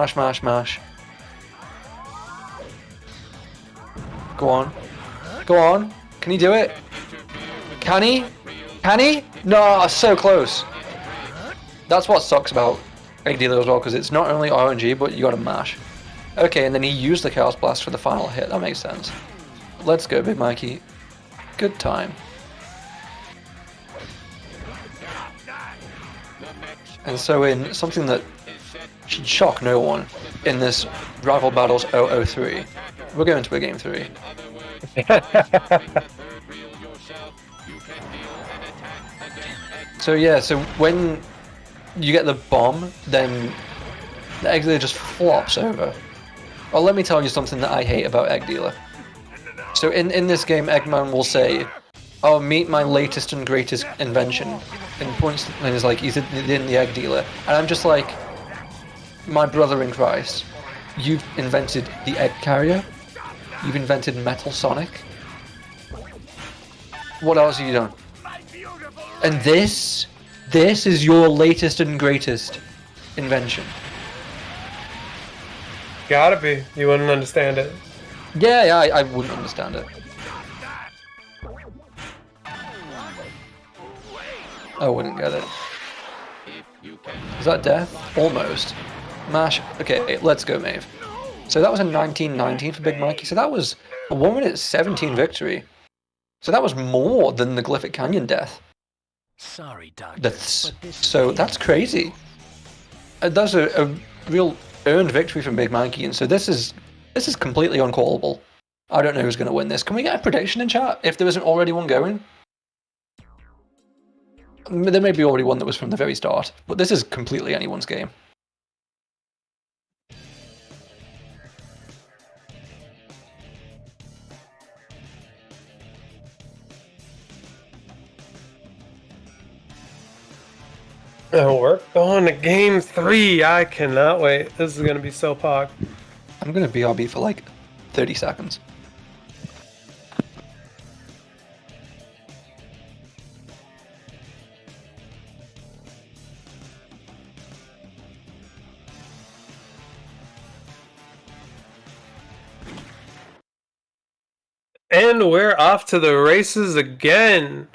Go on. Can he do it? Can he? No, so close. That's what sucks about Egg Dealer as well, because it's not only RNG, but you gotta mash. Okay, and then he used the Chaos Blast for the final hit. That makes sense. Let's go, Big Mikey. Good time. And so in something that should shock no one in this Rival Battles 003, we're going to a game 3. So yeah, so when you get the bomb, then the Egg Dealer just flops over. Well, let me tell you something that I hate about Egg Dealer. So in this game, Eggman will say, "Oh, meet my latest and greatest invention," and points and is like, he's in the Egg Dealer, and I'm just like, my brother in Christ, you've invented the Egg Carrier, you've invented Metal Sonic. What else have you done? And this is your latest and greatest invention. Gotta be. You wouldn't understand it. Yeah, I wouldn't understand it. I wouldn't get it. Is that death? Almost. Mash. Okay, let's go, Maeve. So that was a 1919 for Big Mikey. So that was a 1:17 victory. So that was more than the Glyphic Canyon death. Sorry, Doctor. So that's crazy. That's a real earned victory from Big Mikey, and so this is completely uncallable. I don't know who's going to win this. Can we get a prediction in chat if there isn't already one going? There may be already one that was from the very start, but this is completely anyone's game. Oh, we're going to game 3. I cannot wait. This is gonna be so pog. I'm gonna BRB for like 30 seconds. And we're off to the races again.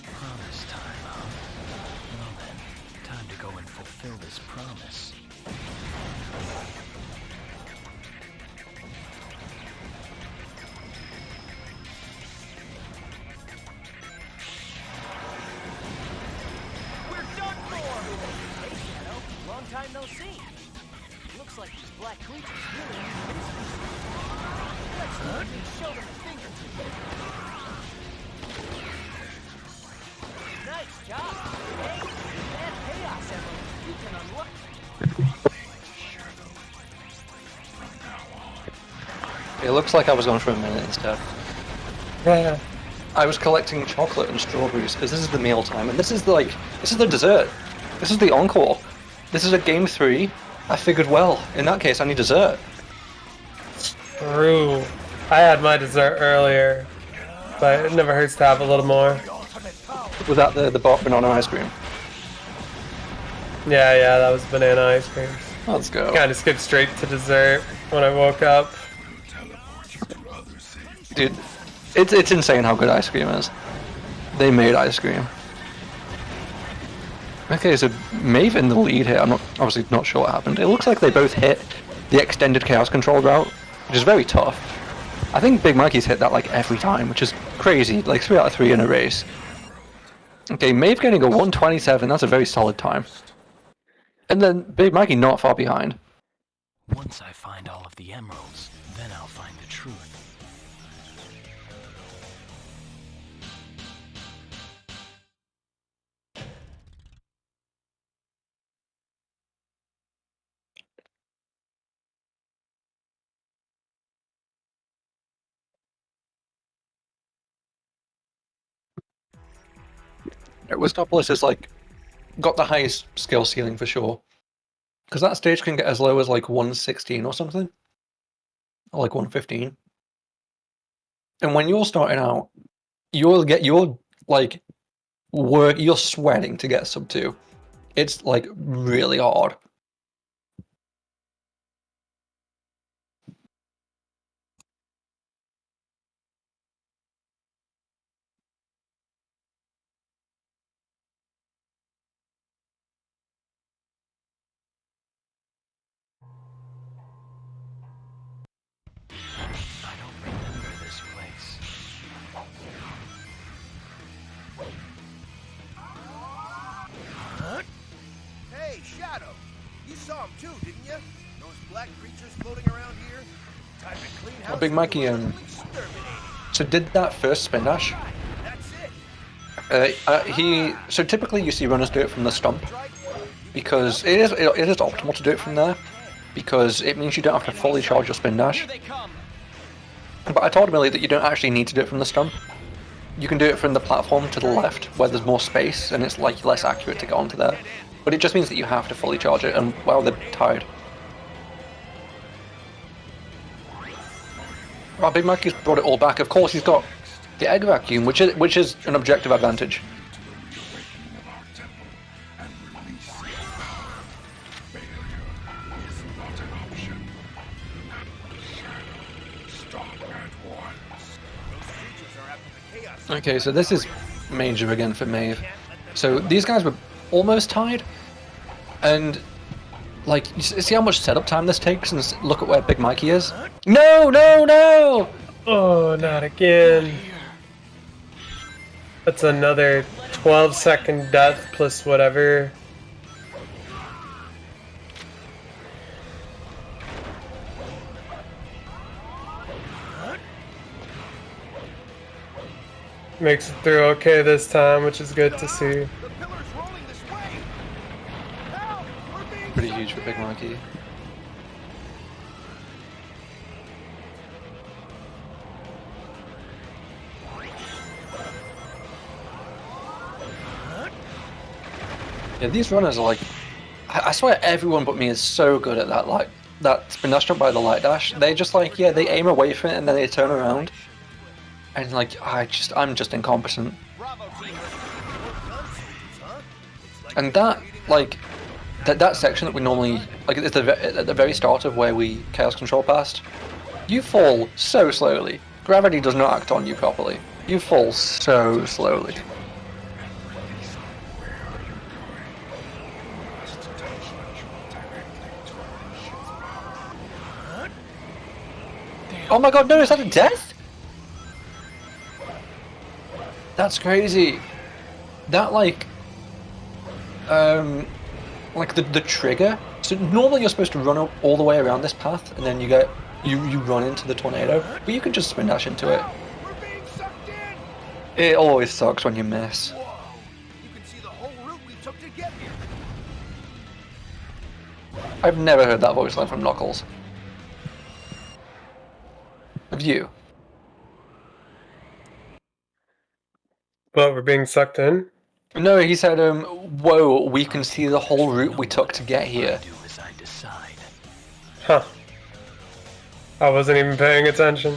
Promise time, huh? Well then, time to go and fulfill this promise. We're done for! Hey, Shadow. Long time no see. Looks like these black creatures really are business. Let's let me show them a thing or two. Nice job. Hey, that Chaos Emerald, you can unlock. It looks like I was going for a minute instead. Yeah. I was collecting chocolate and strawberries because this is the meal time, and this is the dessert. This is the encore. This is a game 3. I figured, well, in that case, I need dessert. True. I had my dessert earlier, but it never hurts to have a little more. Without the banana ice cream. Yeah, that was banana ice cream. Let's go. Kind of skipped straight to dessert when I woke up. Dude, it's insane how good ice cream is. They made ice cream. Okay, so Maeve in the lead here. I'm obviously not sure what happened. It looks like they both hit the extended chaos control route, which is very tough. I think Big Mikey's hit that like every time, which is crazy. Like 3 out of 3 in a race. Okay, Maeve getting a 127. That's a very solid time. And then Big Mikey not far behind. Once I find all of the emeralds, then I'll find the truth. Wistopolis is like got the highest skill ceiling for sure. Because that stage can get as low as like 116 or something. Or like 115. And when you're starting out, you're sweating to get sub 2. It's like really hard. I don't remember this place. Hey, Shadow! You saw him too, didn't you? Those black creatures floating around here? Time to clean house. Big Mikey, so did that first spin dash? That's it. So typically you see runners do it from the stump, because it is optimal to do it from there, because it means you don't have to fully charge your spin dash. But I told him earlier that you don't actually need to do it from the stump. You can do it from the platform to the left, where there's more space, and it's like less accurate to get onto there. But it just means that you have to fully charge it, and well, they're tired. Well, Big Mikey's brought it all back. Of course, he's got the egg vacuum, which is an objective advantage. Okay, so this is major again for Maeve. So these guys were almost tied, and like, you see how much setup time this takes, and look at where Big Mikey is. No! Oh, not again. That's another 12-second death plus whatever. Makes it through okay this time, which is good to see. The pillar's rolling this way. Pretty huge for Big Monkey. Yeah, these runners are like, I swear everyone but me is so good at that, like, that spin dash jump by the light dash. They just like, yeah, they aim away from it and then they turn around. And like, I'm just incompetent. And that, like, that section that we normally, like, at the very start of where we chaos control past, you fall so slowly. Gravity does not act on you properly. You fall so slowly. Oh my god, no, is that a death? That's crazy. That, like the trigger. So normally you're supposed to run up all the way around this path, and then you run into the tornado, but you can just spin dash into it. We're being sucked in! It always sucks when you miss. Whoa! You can see the whole route we took to get here. I've never heard that voice line from Knuckles. Have you? What, we're being sucked in? No, he said, whoa, we can see the whole route we took to get here. Do as I decide. Huh. I wasn't even paying attention.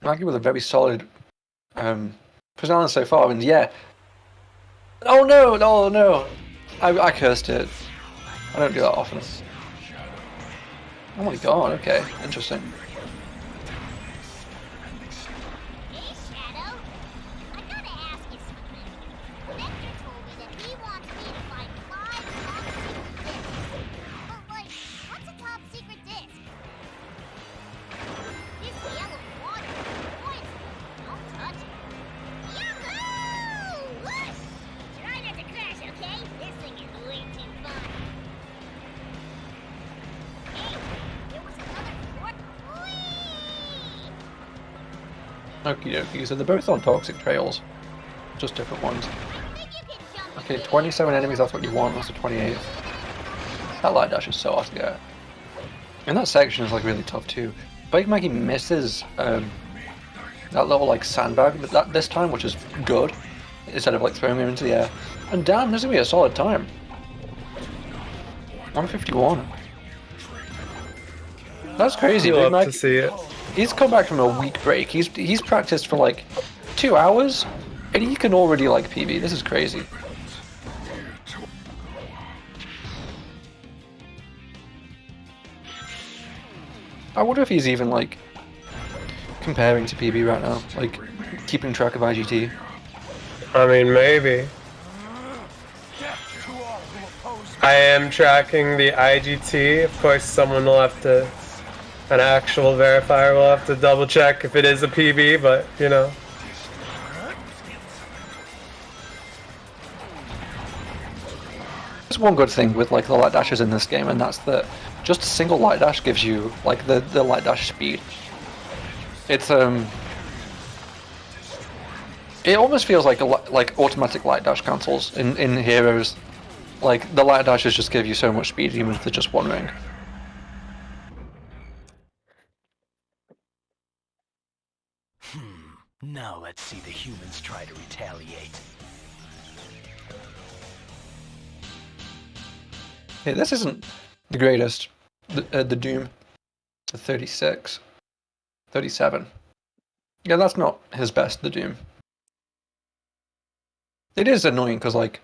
Maggie with a very solid performance so far, and yeah. Oh no, no, no! I cursed it. I don't do that often. Oh my god, okay, interesting. Hey, Shadow. I gotta ask you something. Vector told me that he wants me to find 5 top-secret discs. But, like, what's a top-secret disc? This yellow water poison. Don't touch it. Yahoo! Whoosh! Try not to crash, okay? This thing is way too fun. Hey, there was another fourth. Whee! Okie dokie, so they're both on toxic trails. Just different ones. I think you can jump Okay, 27 enemies, that's what you want, that's the 28th. That light dash is so hard to get. And that section is like really tough too. Big Maggie misses that little like sandbag this time, which is good, instead of like throwing him into the air. And damn, this is gonna be a solid time. 151. That's crazy, You Big love to Mag. see it. He's come back from a week break. He's practiced for like 2 hours, and he can already like PB. This is crazy. I wonder if he's even like comparing to PB right now, like keeping track of IGT. I mean, maybe. I am tracking the IGT. Of course, someone will have to, an actual verifier will have to double check if it is a PB, but you know. There's one good thing with like the light dashes in this game, and that's that just a single light dash gives you like the light dash speed. It's it almost feels like like automatic light dash cancels in Heroes. Like the light dashes just give you so much speed even if they're just one ring. Now let's see the humans try to retaliate. Hey, this isn't the greatest. The Doom, the 36, 37. Yeah, that's not his best. The Doom. It is annoying because like,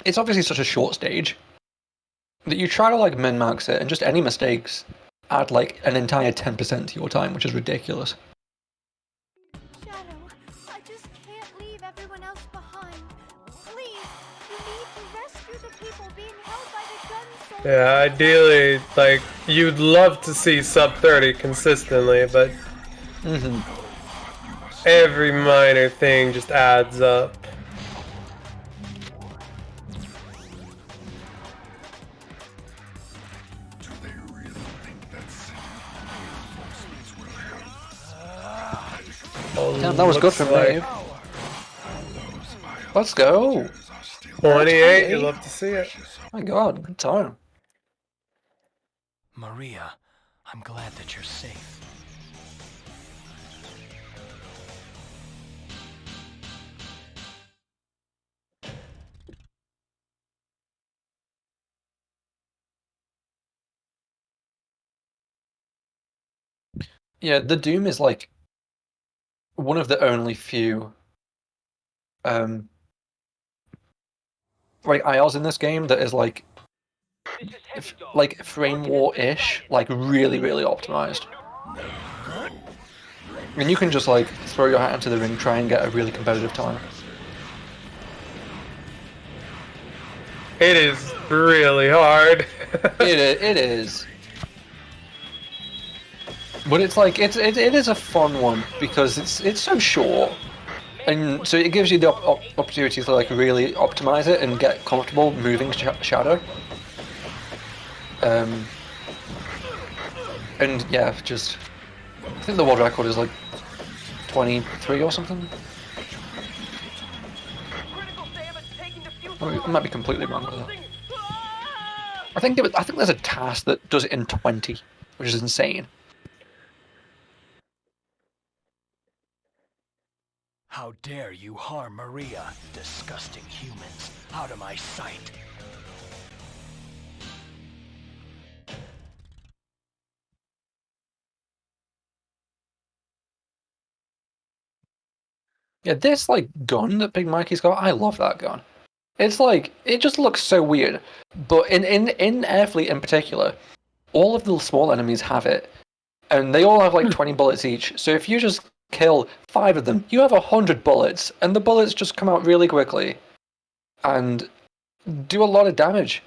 it's obviously such a short stage that you try to like min-max it, and just any mistakes add like an entire 10% to your time, which is ridiculous. Shadow, I just can't leave everyone else behind. Please, you need to rescue people being held by the gun soldiers. Yeah, ideally, like, you'd love to see sub 30 consistently, but every minor thing just adds up. Damn, that was good for me. Let's go. 28, you'd love to see it. My god, good time. Maria, I'm glad that you're safe. Yeah, the Doom is like one of the only few like IRs in this game that is like frame war-ish, like really optimized. And you can just like throw your hat into the ring, try and get a really competitive time. It is really hard. It is. But it's like it is a fun one because it's so short, and so it gives you the opportunity to like really optimize it and get comfortable moving Shadow. And yeah, just I think the world record is like 23 or something. I might be completely wrong with that. I think there's a task that does it in 20, which is insane. How dare you harm Maria, disgusting humans, out of my sight. Yeah, this like gun that Big Mikey's got, I love that gun. It's like it just looks so weird. But in Airfleet in particular, all of the small enemies have it, and they all have like 20 bullets each. So if you just kill 5 of them, you have 100 bullets, and the bullets just come out really quickly, and do a lot of damage.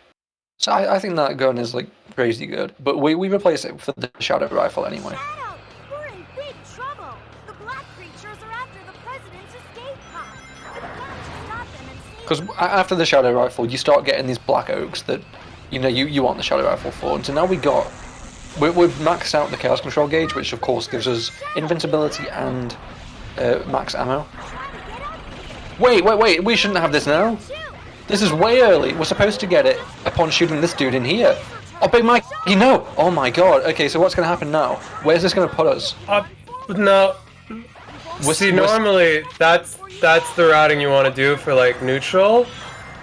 So I think that gun is like crazy good. But we replace it for the Shadow Rifle anyway. Shadow, we're in big trouble. The black creatures are after the president's escape pod. We've got to stop them and save Because after the Shadow Rifle, you start getting these black oaks that, you know, you want the Shadow Rifle for. And so now we've maxed out the Chaos Control gauge, which of course gives us invincibility and max ammo. Wait, we shouldn't have this now. This is way early. We're supposed to get it upon shooting this dude in here. Oh, Big Mike, you know. Oh my god. Okay, so what's going to happen now? Where's this going to put us? No. Normally that's the routing you want to do for like neutral,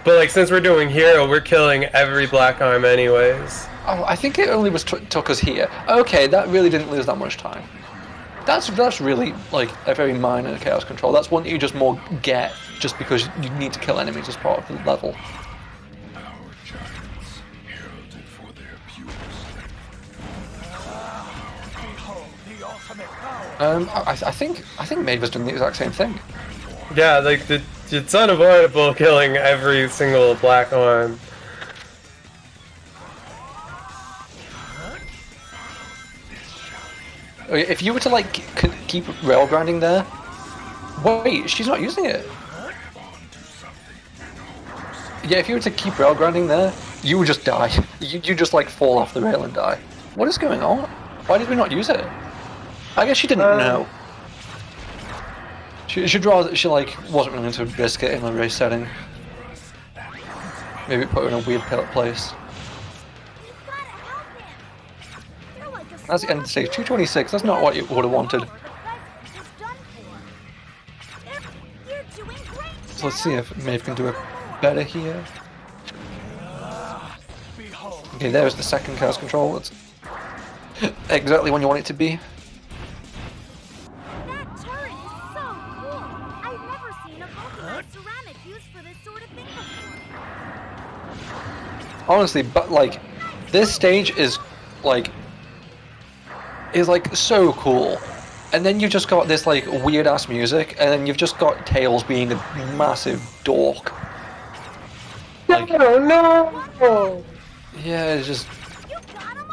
but like since we're doing hero, we're killing every black arm anyways. Oh, I think it only took us here. Okay, that really didn't lose that much time. That's really like a very minor chaos control. That's one that you just more get just because you need to kill enemies as part of the level. I think Maver's done the exact same thing. Yeah, like it's unavoidable killing every single black arm. If you were to like keep rail grinding there, wait, she's not using it. Yeah, if you were to keep rail grinding there, you would just die. You just like fall off the rail and die. What is going on? Why did we not use it? I guess she didn't know. She like wasn't willing to risk it in a race setting. Maybe put her in a weird place. That's the end of the stage. 226, that's not what you would have wanted. So let's see if Maeve can do it better here. Okay, there's the second chaos control. That's exactly when you want it to be. That turret is so cool. I've never seen a vulcanized ceramic used for this sort of thing before. Honestly, but like, this stage is like so cool, and then you've just got this like weird ass music, and then you've just got Tails being a massive dork. Like, no! yeah, it's just You got them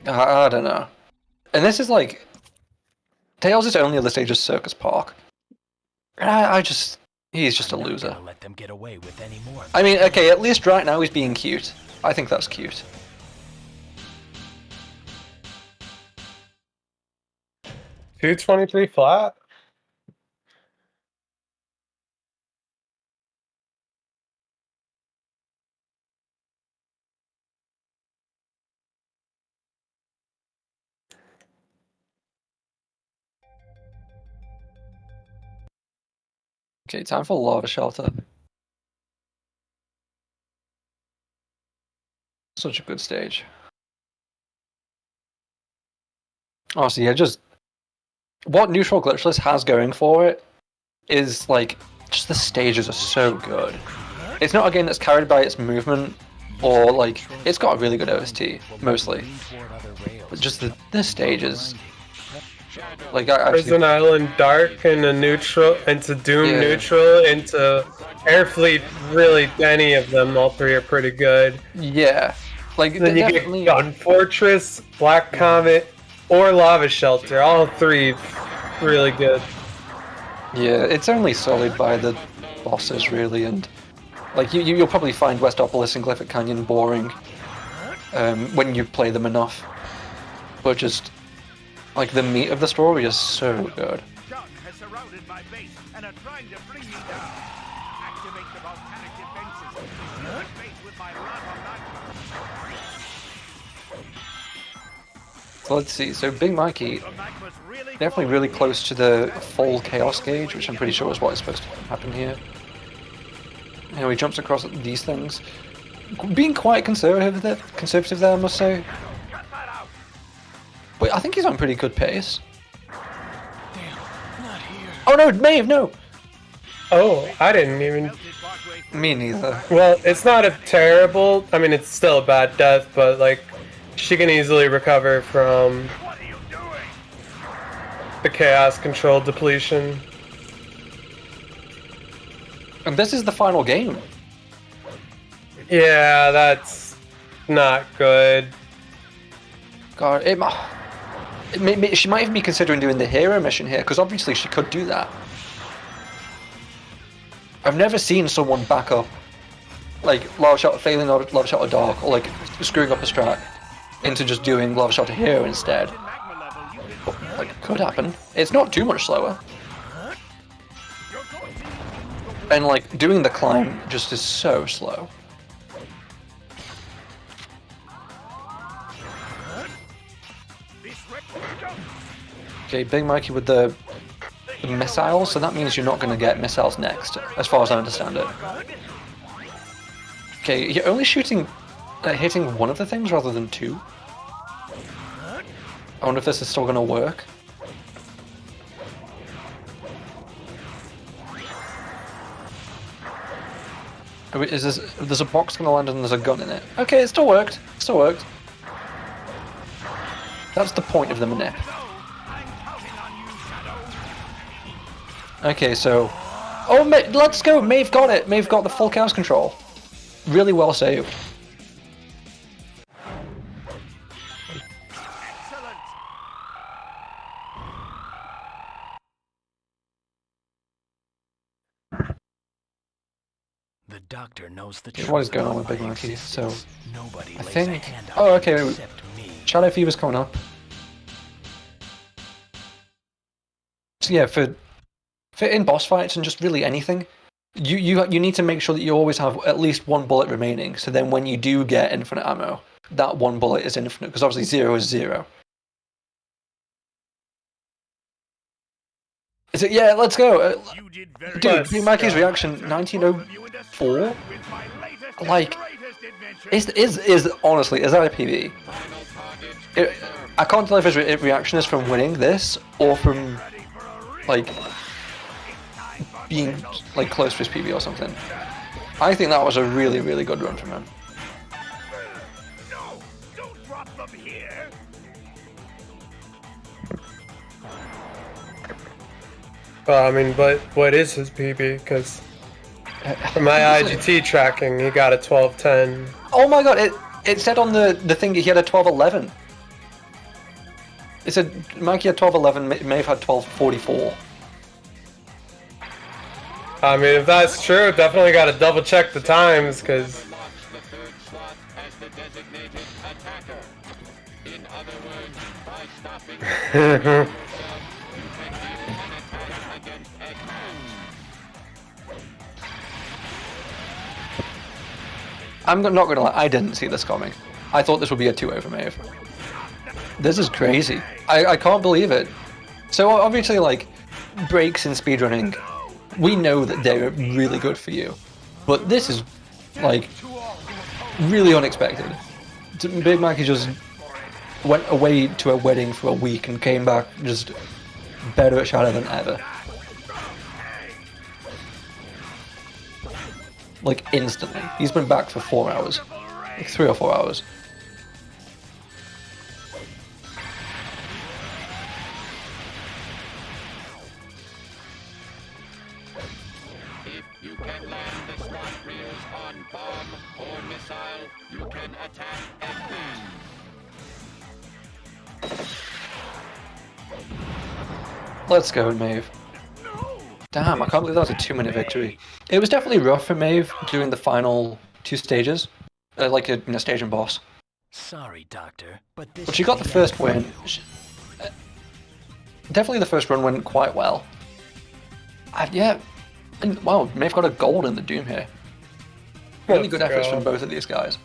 all! I don't know. And this is like Tails is only at the stage of Circus Park. I just he's just a I'm not loser. gonna let them get away with any more. I mean, okay, at least right now he's being cute. I think that's cute. $223 flat? Okay, time for Lava Shelter. Such a good stage. Honestly, yeah, just what Neutral Glitchless has going for it is like just the stages are so good. It's not a game that's carried by its movement or like it's got a really good OST mostly, but just the stages. Like Prison Island Dark into neutral, into Doom Yeah. neutral, into Airfleet. Really, any of them, all three are pretty good. yeah, like Then you definitely. get Gun Fortress, Black Comet, or Lava Shelter. All three really good. Yeah, it's only sullied by the bosses really, and like you'll probably find Westopolis and Glyphic Canyon boring when you play them enough. But just like the meat of the story is so good. Gun has surrounded my base and are trying to bring me down. Activate the volcanic defenses. Fill my base with my lava magma. So let's see. So Big Mikey The magma's really definitely really close to the full chaos gauge, which I'm pretty sure is what is supposed to happen here. You know, he jumps across these things, being quite conservative there, I must say. But I think he's on pretty good pace. Damn, not here. Oh no, Maeve, no! Oh, I didn't even. Me neither. Well, it's not a terrible. I mean, it's still a bad death, but like, she can easily recover from What are you doing? the chaos control depletion. And this is the final game. Yeah, that's not good. God, she might even be considering doing the hero mission here, because obviously she could do that. I've never seen someone back up, like, failing Lava Shot or Dark, or like screwing up a strat, into just doing Lava Shot to hero instead. Magma level, you can But, like, could happen. It's not too much slower. And like, doing the climb just is so slow. Okay, Big Mikey with the missiles, so that means you're not going to get missiles next, as far as I understand it. Okay, you're only shooting, hitting one of the things rather than two. I wonder if this is still going to work. There's a box going to land and there's a gun in it. Okay, it still worked. It still worked. That's the point of the manip. Okay, so... Oh, let's go! Maeve got it! Maeve got the full chaos control. Really well saved. excellent. The doctor knows the Okay, truth. what is going on with about Big my Monkey? existence. So, Nobody I lays a think... hand on Oh, me okay, except me. Shadow Fever's coming up. So yeah, for in boss fights and just really anything, you need to make sure that you always have at least one bullet remaining. So then when you do get infinite ammo, that one bullet is infinite, because obviously 0 is 0. Is it? Yeah, let's go. You did very Dude, Let's Big Mikey's go. reaction, 1904. with my latest Like, and greatest adventure. is honestly, is that a PB? I can't tell if his reaction is from winning this or from like being like close to his PB or something. I think that was a really, really good run from him. No, don't drop them here. Well, I mean, but what is his PB? Because For my IGT tracking, he got a 1210. Oh my god, it said on the thing that he had a 1211. It said Mikey had 1211, Maeve had 1244. I mean, if that's true, definitely got to double check the times, because Unlocks the third slot as the designated attacker. In other words, by stopping yourself, you can deal an attack against Eggman. I'm not gonna lie, I didn't see this coming. I thought this would be a 2 over Maeve. This is crazy. I can't believe it. So obviously, like, breaks in speedrunning, we know that they're really good for you. But this is, like, really unexpected. Big Mikey just went away to a wedding for a week and came back just better at Shadow than ever. Like, instantly. He's been back for 4 hours. Like 3 or 4 hours. If you can land the slot reels on bomb or missile, you can attack Eggman. Let's go, Maeve. Damn, I can't believe that was a 2-minute victory. It was definitely rough for Maeve doing the final 2 stages. Like a stage and boss. Sorry, Doctor, but this. But she got the first win. Definitely the first run went quite well. Yeah. And wow, Maeve got a gold in the Doom here. Really good efforts from both of these guys.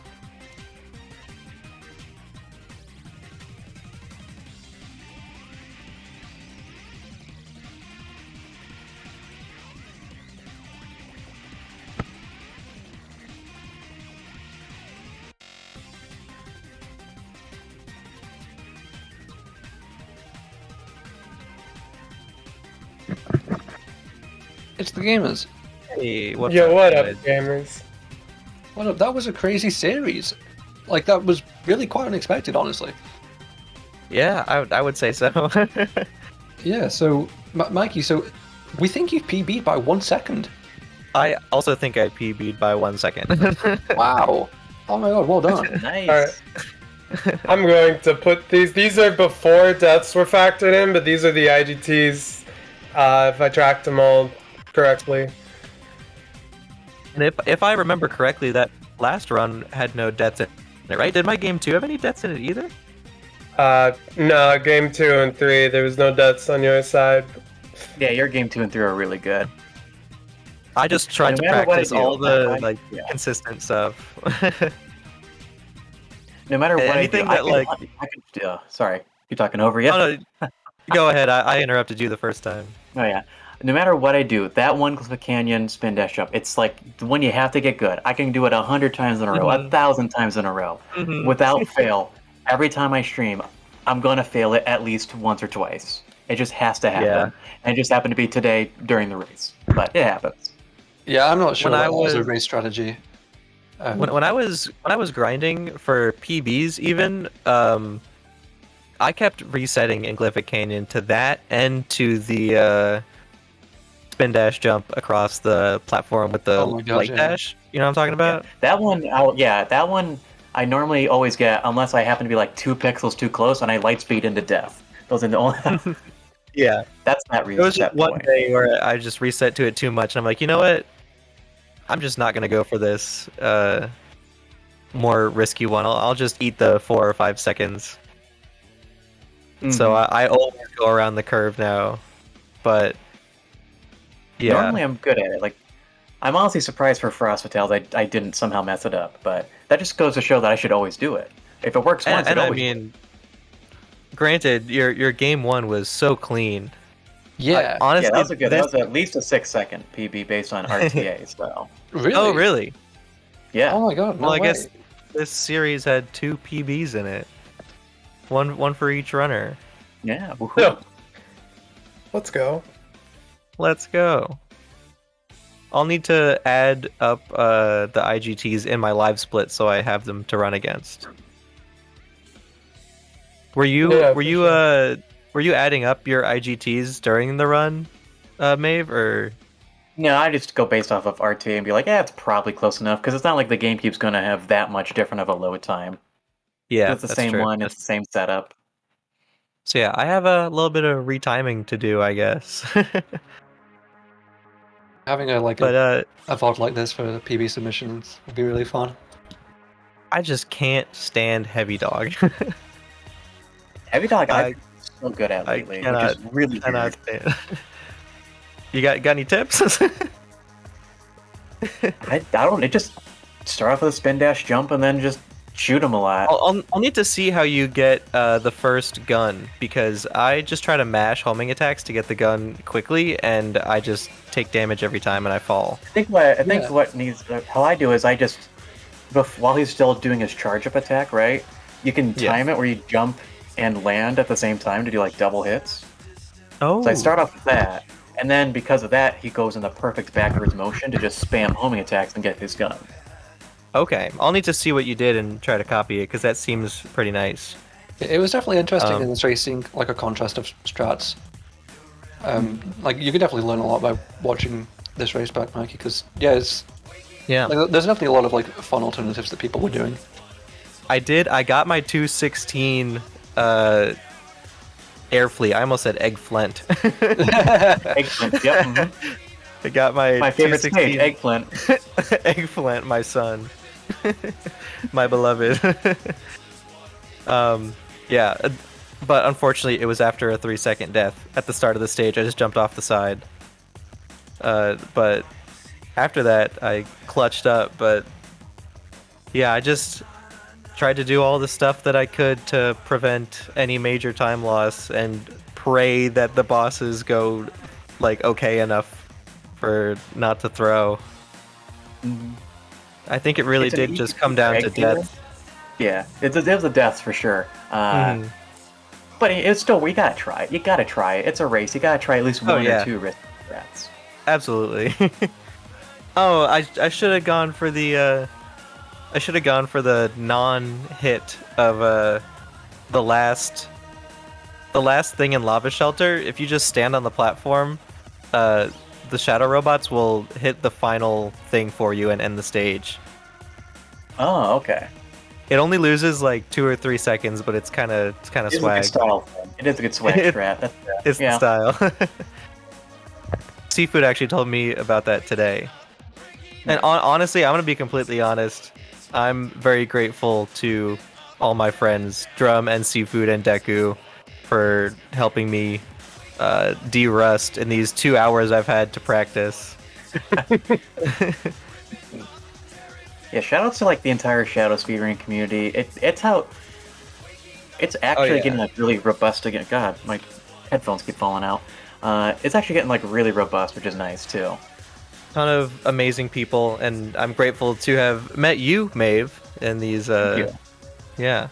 It's the gamers. Hey, what's Yo, what up, guys? gamers? What up? That was a crazy series. Like, that was really quite unexpected, honestly. Yeah, I would say so. Yeah, so, Mikey, so we think you've PB'd by 1 second. I also think I PB'd by 1 second. Wow. Oh my god, well done. Nice. Alright. I'm going to put these are before deaths were factored in, but these are the IGTs, if I tracked them all correctly. And if I remember correctly, that last run had no deaths in it, right? Did my game 2 have any deaths in it either? No, game 2 and 3, there was no deaths on your side. Yeah, your game 2 and 3 are really good. I just tried No to matter what I practice do, all the I- yeah. consistent stuff. No matter what Anything I do, that, I can, sorry, you talking over yet? Oh, no, go ahead. I interrupted you the first time. Oh yeah. No matter what I do, that one Cliff Canyon spin dash jump, it's like the one you have to get good. I can do it 100 times in a row, 1,000 times in a row, without fail. Every time I stream, I'm gonna fail it at least once or twice. It just has to happen. Yeah. And it just happened to be today during the race, but it happens. Yeah, I'm not sure When that I was a was- race strategy. When I was grinding for PBs, even I kept resetting in Glyphic Canyon to that and to the spin dash jump across the platform with the Oh my gosh, light yeah. dash. You know what I'm talking about? That one, that one I normally always get unless I happen to be like 2 pixels too close and I light speed into death. Those are the only. Yeah. That's that There was reset just one point. day where I just reset to it too much, and I'm like, you know what? I'm just not gonna go for this more risky one. I'll just eat the 4 or 5 seconds. So I always go around the curve now, but yeah. Normally I'm good at it. Like, I'm honestly surprised for Frost Fatales I didn't somehow mess it up, but that just goes to show that I should always do it. If it works once, And it I always mean, granted, your game 1 was so clean. Yeah. Honestly, yeah, that was a good. this- That was at least a 6-second PB based on RTA. So Really? Oh, really? yeah, Oh my god, no Well, I way. guess this series had 2 PBs in it. One for each runner. yeah. woohoo. No. Let's go. Let's go. I'll need to add up the IGTs in my live split so I have them to run against. Were you Yeah, were for you sure. were you adding up your IGTs during the run, Maeve, or Yeah, I just go based off of RTA and be like, yeah, it's probably close enough because it's not like the GameCube's going to have that much different of a load time. Yeah, It's the that's same true. one. It's the same setup. So yeah, I have a little bit of retiming to do, I guess. Having a But a VOD like this for the PB submissions would be really fun. I just can't stand Heavy Dog. Heavy Dog, I- I've been so good at I lately, cannot, which is really cannot weird. stand. You got any tips? I don't. It just start off with a spin dash jump and then just shoot him a lot. I'll need to see how you get the first gun, because I just try to mash homing attacks to get the gun quickly, and I just take damage every time and I fall. I think what needs how I do is I just while he's still doing his charge up attack, right? You can time it where you jump and land at the same time to do like double hits. Oh. So I start off with that, and then because of that, he goes in the perfect backwards motion to just spam homing attacks and get his gun. Okay, I'll need to see what you did and try to copy it, because that seems pretty nice. It was definitely interesting in this race, seeing like a contrast of strats. Like you could definitely learn a lot by watching this race back, Mikey. Because there's definitely a lot of like fun alternatives that people were doing. I got my 216 air fleet. I almost said eggflint. Eggplant, yep. Mm-hmm. I got my favorite 216 stage, eggplant. Eggplant, my son. My beloved. Yeah, but unfortunately it was after a 3-second death at the start of the stage. I just jumped off the side. But after that I clutched up, but yeah, I just tried to do all the stuff that I could to prevent any major time loss and pray that the bosses go like okay enough for not to throw. I think it really did just come down to death. Yeah, it was the deaths for sure. But it's still, we gotta try it. You gotta try it. It's a race. You gotta try at least one or two risky strats. Absolutely. Oh, I should have gone for the non-hit of the last thing in Lava Shelter. If you just stand on the platform, the shadow robots will hit the final thing for you and end the stage. Oh, okay. It only loses like 2 or 3 seconds, but it's kind of swag. It's a good style thing. It is a good swag strat. It's the style. Seafood actually told me about that today. And honestly, I'm gonna be completely honest. I'm very grateful to all my friends, Drum and Seafood and Deku, for helping me de-rust in these 2 hours I've had to practice. Yeah, shout outs to like the entire Shadow speedrunning community. It's actually getting like really robust again. God, my headphones keep falling out. It's actually getting like really robust, which is nice too. Ton of amazing people, and I'm grateful to have met you, Maeve, in these. Yeah,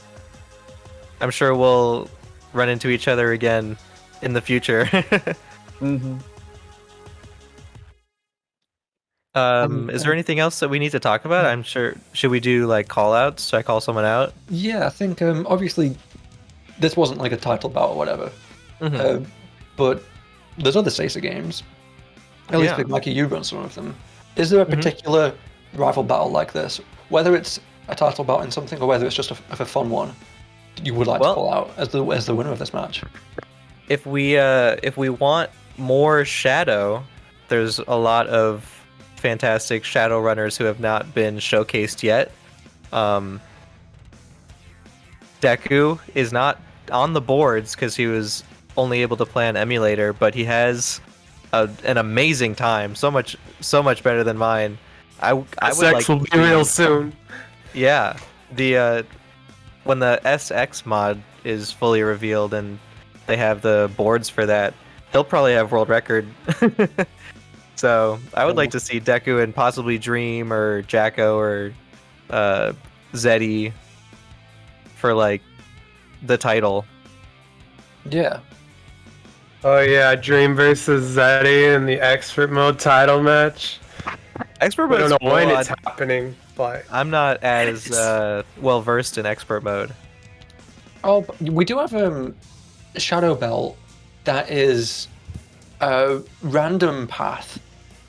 I'm sure we'll run into each other again in the future. Is there anything else that we need to talk about? I'm sure. Should we do like call outs? Should I call someone out? Yeah, I think obviously this wasn't like a title bout or whatever, but there's other SAESR games. At least Big Mikey, you run some of them. Is there a particular rival battle like this, whether it's a title bout in something or whether it's just a fun one, you would like to call out as the winner of this match? If we want more Shadow, there's a lot of fantastic Shadow runners who have not been showcased yet. Deku is not on the boards because he was only able to play on emulator, but he has an amazing time, so much better than mine. I would like will be real soon. Yeah, the when the SX mod is fully revealed and they have the boards for that, he'll probably have world record. So I would like to see Deku and possibly Dream or Jacko or Zeddy for like the title. Yeah. Oh yeah, Dream versus Zeddy in the expert mode title match. Expert I mode. don't know when it's happening, but I'm not as well versed in expert mode. Oh, but we do have a Shadow Belt that is a random path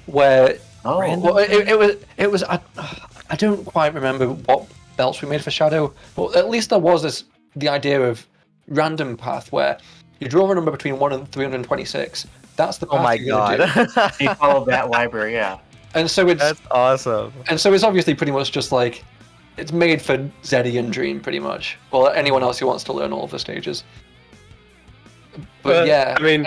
where Oh, well, it was I don't quite remember what belts we made for Shadow, but at least there was the idea of random path where you draw a number between 1 and 326. That's the path Oh my you're gonna god. do. he followed that library, yeah. And so it's That's awesome. obviously pretty much just like it's made for Zeddy and Dream pretty much, or anyone else who wants to learn all of the stages. But yeah, I mean,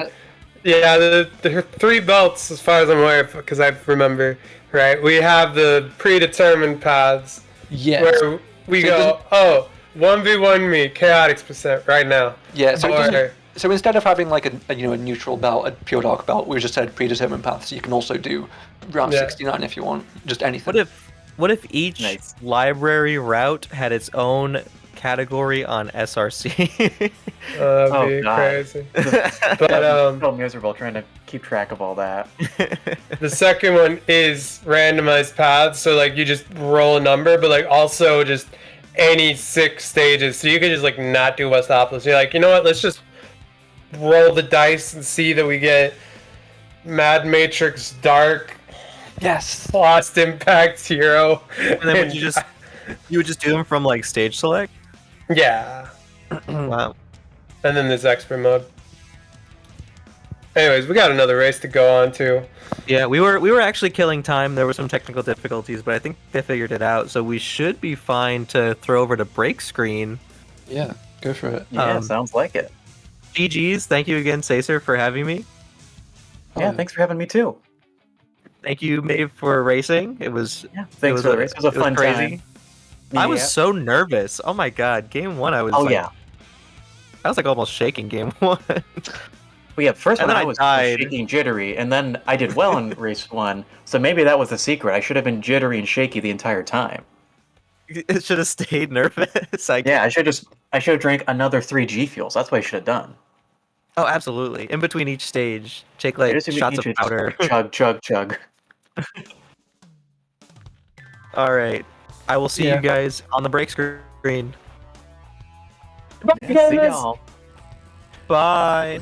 yeah, the 3 belts, as far as I'm aware, because I remember, right? We have the predetermined paths yeah, where we So it go, oh, 1v1 me, chaotics percent right now. yeah. So it Or- doesn't, so instead of having like a neutral belt, a pure dark belt, we just said predetermined paths. You can also do round Yeah. 69 if you want, just anything. What if each Nice. library route had its own category on SRC? That'd Oh, be God. crazy. But So miserable trying to keep track of all that. the second one is randomized paths, so like you just roll a number, but like also just any 6 stages. So you could just like not do Westopolis. You're like, you know what? Let's just roll the dice and see that we get Mad Matrix Dark, Yes. Lost Impact Hero. And then would you would just do them from like stage select? Yeah. Wow. And then there's expert mode. Anyways, we got another race to go on to. Yeah, we were actually killing time. There were some technical difficulties, but I think they figured it out. So we should be fine to throw over to break screen. Yeah, go for it. Yeah, sounds like it. GG's. Thank you again, SAESR, for having me. Yeah, thanks for having me too. Thank you, Maeve, for racing. It was Yeah, thanks for the race. It was a fun crazy. time. I was Yeah. so nervous. Oh my god, game 1, I was Oh like, yeah. I was like almost shaking game 1. Well, yeah, first And one then I I was died. shaking jittery, and then I did well in race 1, so maybe that was the secret. I should have been jittery and shaky the entire time. It should have stayed nervous. Yeah, I should have drank another 3 G fuels. That's what I should have done. Oh, absolutely. In between each stage, take I like just shots of need to powder. Chug, chug, chug. All right. I will see Yeah. you guys on the break screen. Yeah, see y'all. Bye.